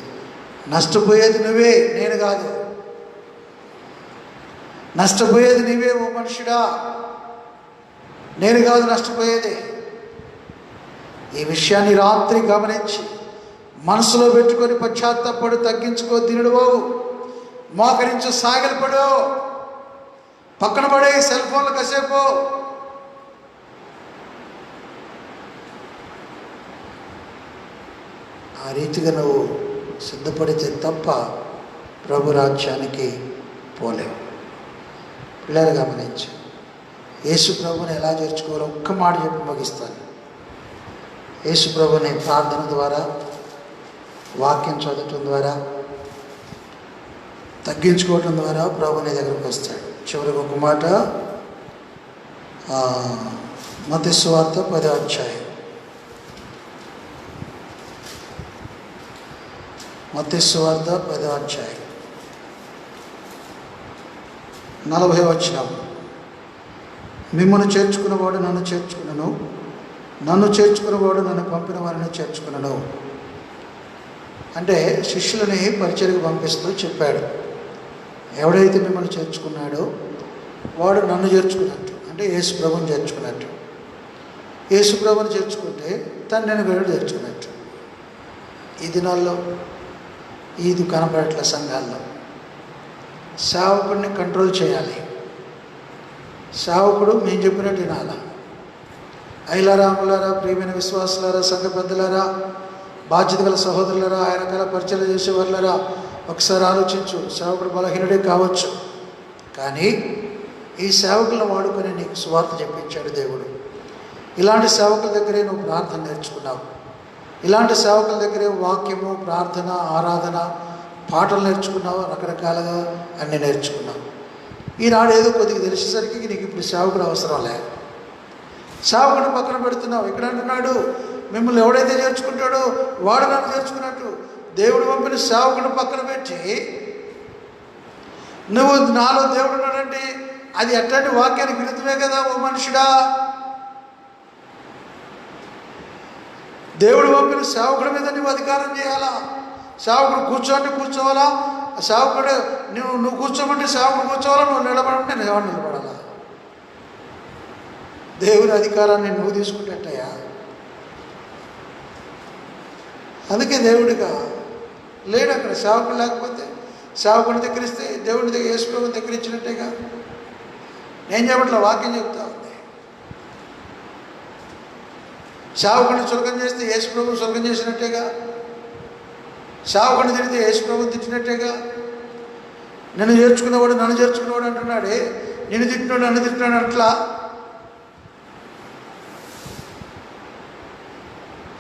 నష్టపోయేది నువ్వే, నేను కాదు. నష్టపోయేది నీవే ఓ మనుషుడా, నేను కాదు నష్టపోయేది. ఈ విషయాన్ని రాత్రి గమనించి మనసులో పెట్టుకొని పశ్చాత్తాపడు, తగ్గించుకో, దినుడువోవు, మోకరించు, సాగిలపడు, పక్కన పడే సెల్ ఫోన్లు కాసేపు. ఆ రీతిగా నువ్వు సిద్ధపడితే తప్ప ప్రభు రాజ్యానికి పోలేవు. పిల్లలు గమనించు, యేసు ప్రభుని ఎలా చేర్చుకోవాలో ఒక్క మాట చెప్పి ముగిస్తాను. యేసు ప్రభుని ప్రార్థన ద్వారా, వాక్యం చదవటం ద్వారా, తగ్గించుకోవటం ద్వారా ప్రభుని దగ్గరకు వస్తాడు. చివరికి ఒక మాట, మత్తయి సువార్త 10వ అధ్యాయం, మత్తయి సువార్త 10వ అధ్యాయం 40వ వచనం. మిమ్మల్ని చేర్చుకున్నవాడు నన్ను చేర్చుకున్నాను, నన్ను చేర్చుకున్నవాడు నన్ను పంపిన వారిని చేర్చుకున్నాను. అంటే శిష్యులని పరిచర్యకు పంపిస్తూ చెప్పాడు, ఎవడైతే మిమ్మల్ని చేర్చుకున్నాడో వాడు నన్ను చేర్చుకున్నట్టు, అంటే యేసు ప్రభుని చేర్చుకున్నట్టు. యేసు ప్రభుని చేర్చుకుంటే తండ్రిని కూడా చేర్చుకున్నట్టు. ఈ దినాల్లో ఇది కనపడట్ల సంఘాల్లో. సేవకుడిని కంట్రోల్ చేయాలి. సేవకుడు మేము చెప్పినట్టు వినాలా. ఐలారా, అమ్ములారా, ప్రియమైన విశ్వాసులారా, సంఘ పెద్దలారా, బాధ్యత గల సహోదరులారా, ఆయన కల పరిచయం చేసేవాళ్ళారా, ఒకసారి ఆలోచించు. సేవకుడు బలహీనుడే కావచ్చు, కానీ ఈ సేవకులను వాడుకొని నీకు సువార్త చెప్పించాడు దేవుడు. ఇలాంటి సేవకుల దగ్గరే నువ్వు ప్రార్థన నేర్చుకున్నావు. ఇలాంటి సేవకుల దగ్గరే వాక్యము, ప్రార్థన, ఆరాధన, పాటలు నేర్చుకున్నావు. రకరకాలుగా అన్నీ నేర్చుకున్నావు. ఈనాడు ఏదో కొద్దిగా తెలిసేసరికి నీకు ఇప్పుడు సేవకుడు అవసరం లే. సేవకుడిని పక్కన పెడుతున్నావు. ఇక్కడ అంటున్నాడు, మిమ్మల్ని ఎవడైతే చేర్చుకుంటాడో వాడు నన్ను చేర్చుకున్నట్టు. దేవుడు పంపిన సేవకుడిని పక్కన పెట్టి నువ్వు నాలో దేవుడు ఉన్నాడంటే అది ఎట్లాంటి వాక్యానికి విరుద్ధమే కదా ఓ మనుషుడా. దేవుడు పంపిన సేవకుడి మీద నువ్వు అధికారం చేయాలా? సేవకుడు కూర్చోంటే కూర్చోవాలా? సేవకుడు నువ్వు కూర్చోమంటే సేవకుడు కూర్చోవాలా? నువ్వు నిలబడంటే ఎవరు నిలబడాలా? దేవుని అధికారాన్ని నువ్వు తీసుకుంటట్టయ్యా. అందుకే దేవుడిగా లేడు అక్కడ. సేవకుడు లేకపోతే సేవకుని దగ్గరిస్తే దేవుడి దగ్గర యేసు ప్రభువుని దగ్గరించినట్టేగా. నేను చెప్పట్లా, వాక్యం చెప్తా ఉంది. సేవకుడిని సులకం చేస్తే యేసు ప్రభువుని సులకం చేసినట్టేగా. సేవకుడిని తిడితే యేసు ప్రభువుని తిట్టినట్టేగా. నన్ను చేర్చుకున్నవాడు నన్ను చేర్చుకున్నవాడు అంటున్నాడే, నిన్ను తిట్టినాడు నన్ను తిట్టినాడు అట్లా.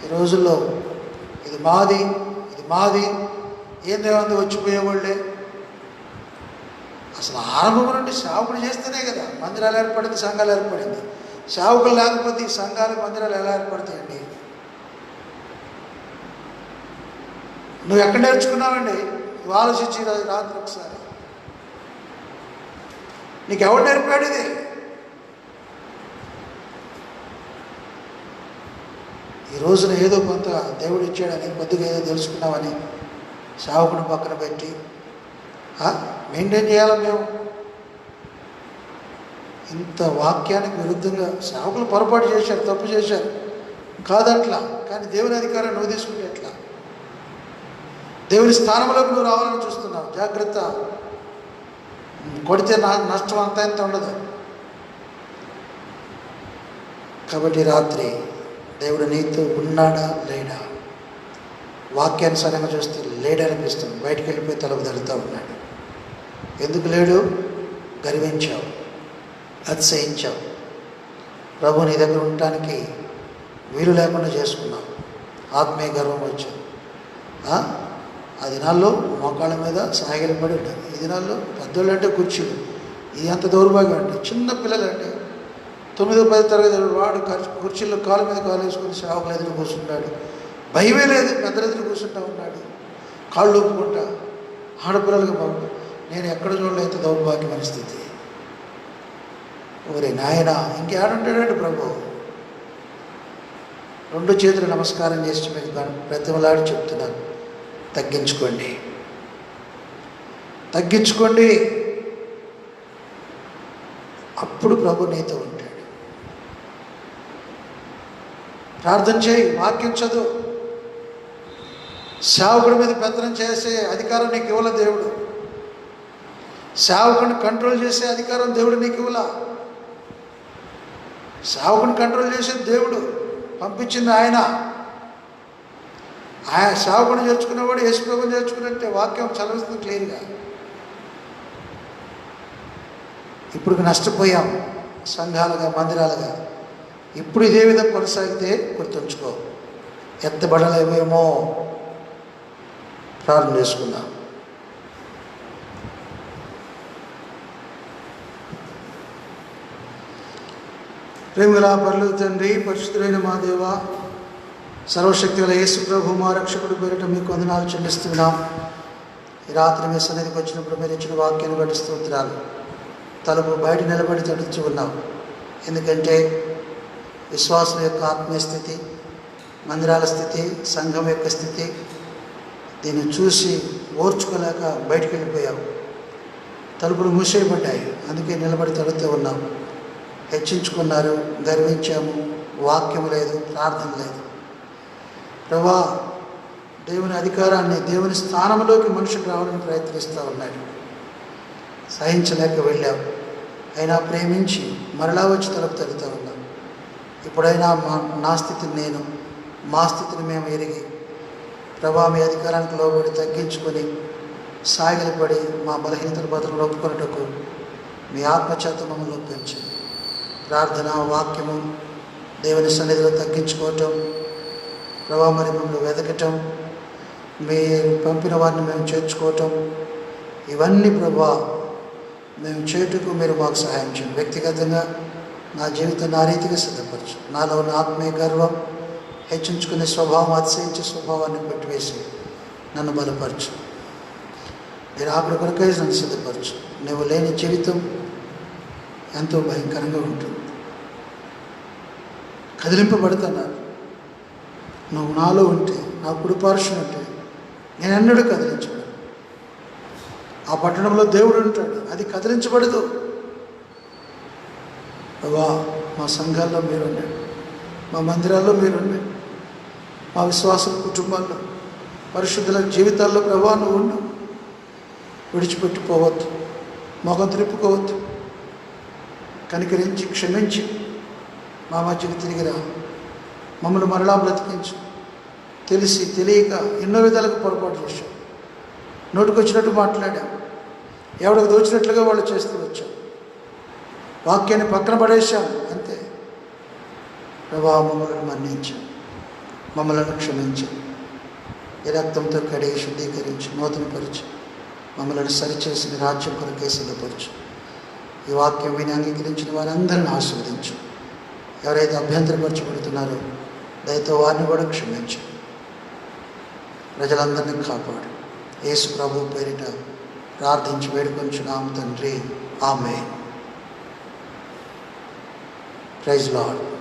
ఈ రోజుల్లో ఇది మాది, ఇది మాది, ఏందేమంది వచ్చిపోయేవాళ్ళే. అసలు ఆరంభం నుండి సేవకుడు చేస్తేనే కదా మందిరాలు ఏర్పడింది, సంఘాలు ఏర్పడింది. సేవకులు లేకపోతే ఈ సంఘాలు, మందిరాలు ఎలా ఏర్పడతాయండి? నువ్వు ఎక్కడ నేర్చుకున్నావండి? నువ్వు ఆలోచించి రాత్రి ఒకసారి. నీకు ఎవడు నేర్పాడు ఇది? ఈ రోజున ఏదో కొంత దేవుడు ఇచ్చాడని, కొద్దిగా ఏదో తెలుసుకున్నామని సేవకుని పక్కన పెట్టి మెయింటైన్ చేయాలి మేము. ఇంత వాక్యానికి విరుద్ధంగా సేవకులు పొరపాటు చేశారు, తప్పు చేశారు, కాదట్లా. కానీ దేవుని అధికారం నువ్వు తీసుకుంటే ఎట్లా? దేవుని స్థానంలోకి నువ్వు రావాలని చూస్తున్నావు. జాగ్రత్త. కొడితే నష్టం అంతా ఎంత ఉండదు. కాబట్టి రాత్రి దేవుడు నీతో ఉన్నాడా లేడా? వాక్యానుసారంగా చూస్తే లేడనిపిస్తుంది. బయటికి వెళ్ళిపోయి తలుపు తడుతూ ఉన్నాడు. ఎందుకు లేడు? గర్వించావు, అతిశయించావు, ప్రభు నీ దగ్గర ఉండటానికి వీలు లేకుండా చేసుకున్నావు. ఆత్మీయ గర్వం వచ్చావు. ఆ దినాల్లో మోకాళ్ళ మీద సాగిలపడి ఉంటారు. ఈ దినాల్లో పెద్దోళ్ళు అంటే కుర్చీలు. ఇది అంత దౌర్భాగ్యం అంటే. చిన్న పిల్లలంటే 9వ 10వ తరగతి వాడు కుర్చీల్లో కాలు మీద కాలు వేసుకుని సేవకులు ఎదురు కూర్చుంటాడు. భయమే లేదు, పెద్దల ఎదురు కూర్చుంటా ఉన్నాడు, కాళ్ళు ఊపుకుంటా. ఆడపిల్లలకు బాబు నేను ఎక్కడ చూడలేదు దౌర్భాగ్యమైన స్థితి. ఓరే నాయన, ఇంకేడుంటాడండి ప్రభు? 2 చేతులు నమస్కారం చేసి మీకు ప్రతిమలాడి చెప్తున్నాను, తగ్గించుకోండి, తగ్గించుకోండి. అప్పుడు ప్రభు నీతో ఉంటాడు. ప్రార్థన చేయి, వాక్యం చదువు. సేవకుడి మీద పెత్తనం చేసే అధికారం నీకు ఇవ్వలే దేవుడు. సేవకుడిని కంట్రోల్ చేసే అధికారం దేవుడు నీకు ఇవ్వలా. సేవకుని కంట్రోల్ చేసేది దేవుడు, పంపించింది ఆయన. సేవకుని చేర్చుకున్నవాడు యేసుప్రభుని చేర్చుకున్నట్టే వాక్యం చదివిస్తుంది క్లియర్గా. ఇప్పుడు నష్టపోయాం సంఘాలుగా, మందిరాలుగా. ఇప్పుడు ఇదే విధంగా కొనసాగితే గుర్తుంచుకో, ఎత్తబడలేమేమో. ప్రార్థన చేసుకుందాం. ప్రేమగల పరలోక తండ్రి, పరిశుద్ధులైన మా దేవ, సర్వశక్తి గల యేసు ప్రభు మా రక్షకుడి పేరిట మీకు వందనాలు చెల్లిస్తున్నాం. ఈ రాత్రి మీ సన్నిధికి వచ్చినప్పుడు మీరు ఇచ్చిన వాక్యాన్ని బట్టి స్తోత్రాలు. తలుపు బయట నిలబడి తడుచు ఉన్నాం. ఎందుకంటే విశ్వాసం యొక్క ఆత్మీయ స్థితి, మందిరాల స్థితి, సంఘం యొక్క స్థితి, దీన్ని చూసి ఓర్చుకోలేక బయటికి వెళ్ళిపోయావు. తలుపులు మూసేయబడ్డాయి, అందుకే నిలబడి తడుతూ ఉన్నాం. హెచ్చించుకున్నారు, గర్వించాము, వాక్యం లేదు, ప్రార్థన లేదు. ప్రభా, దేవుని అధికారాన్ని, దేవుని స్థానంలోకి మనుషులు రావడానికి ప్రయత్నిస్తూ ఉన్నాడు. సహించలేక వెళ్ళాం, అయినా ప్రేమించి మరలా వచ్చి తలుపు తడుతూ ఉన్నాం. ఇప్పుడైనా నా స్థితిని నేను, మా స్థితిని మేము ఎరిగి ప్రభా మీ అధికారానికి లోబడి తగ్గించుకొని సాగిలపడి మా బలహీనతల బదులు ఒప్పుకొనుటకు మీ ఆత్మచేత మమ్మల్ని ఒప్పించి ప్రార్థన, వాక్యము, దేవుని సన్నిధిలో తగ్గించుకోవటం, ప్రభా మరి మమ్మల్ని వెతకటం, మీరు పంపిన వారిని మేము చేర్చుకోవటం, ఇవన్నీ ప్రభా మేము చేటుకు మీరు మాకు సహాయం చేయండి. వ్యక్తిగతంగా నా జీవితాన్ని ఆ రీతిగా సిద్ధపరచు. నాలో ఉన్న ఆత్మీయ గర్వం, హెచ్చించుకునే స్వభావం, అతిశయించే స్వభావాన్ని పెట్టివేసి నన్ను బలపరచు. మీరు ఆకలి కొరకై నన్ను సిద్ధపరచు. నువ్వు లేని జీవితం ఎంతో భయంకరంగా ఉంటుంది. కదిలింపబడుతున్నాను. నువ్వు నాలో ఉంటే, నా కుడిపార్శ్వన ఉంటే నేను ఎన్నడూ కదిలించబడను. ఆ పట్టణంలో దేవుడు ఉంటాడు, అది కదిలించబడదు. ప్రభా మా సంఘాల్లో మీరున్నాడు, మా మందిరాల్లో మీరున్నాడు, మా విశ్వాస కుటుంబాల్లో, పరిశుద్ధుల జీవితాల్లో ప్రభా నువ్వు ఉండు. విడిచిపెట్టిపోవద్దు, మొఖం తిరుపుకోవద్దు. కనికరించి క్షమించి మా మధ్యకి తిరిగిరా. మమ్మల్ని మరలా బ్రతికించు. తెలిసి తెలియక ఎన్నో విధాలకు పొరపాటు చేశాం. నోటికొచ్చినట్టు మాట్లాడాం, ఎవరికి దోచినట్లుగా వాళ్ళు చేస్తూ వచ్చాం. వాక్యాన్ని పక్కన పడేశాం, అంతే. ప్రభా మమ్మల్ని మన్నించు, మమ్మల్ని క్షమించు. ఈ రక్తంతో కడిగి శుద్ధీకరించి నూతనపరచు. మమ్మల్ని సరిచేసిన రాజ్యం కొరకే సిద్ధపరచు. ఈ వాక్యం విని అంగీకరించిన వారందరిని ఆశీర్వదించు. ఎవరైతే అభ్యంతరపరచబడుతున్నారో దయతో వారిని కూడా క్షమించు. ప్రజలందరినీ కాపాడు. యేసు ప్రభు పేరిట ప్రార్థించి వేడుకొంచున్నాము తండ్రి. ఆమేన్. Praise lord.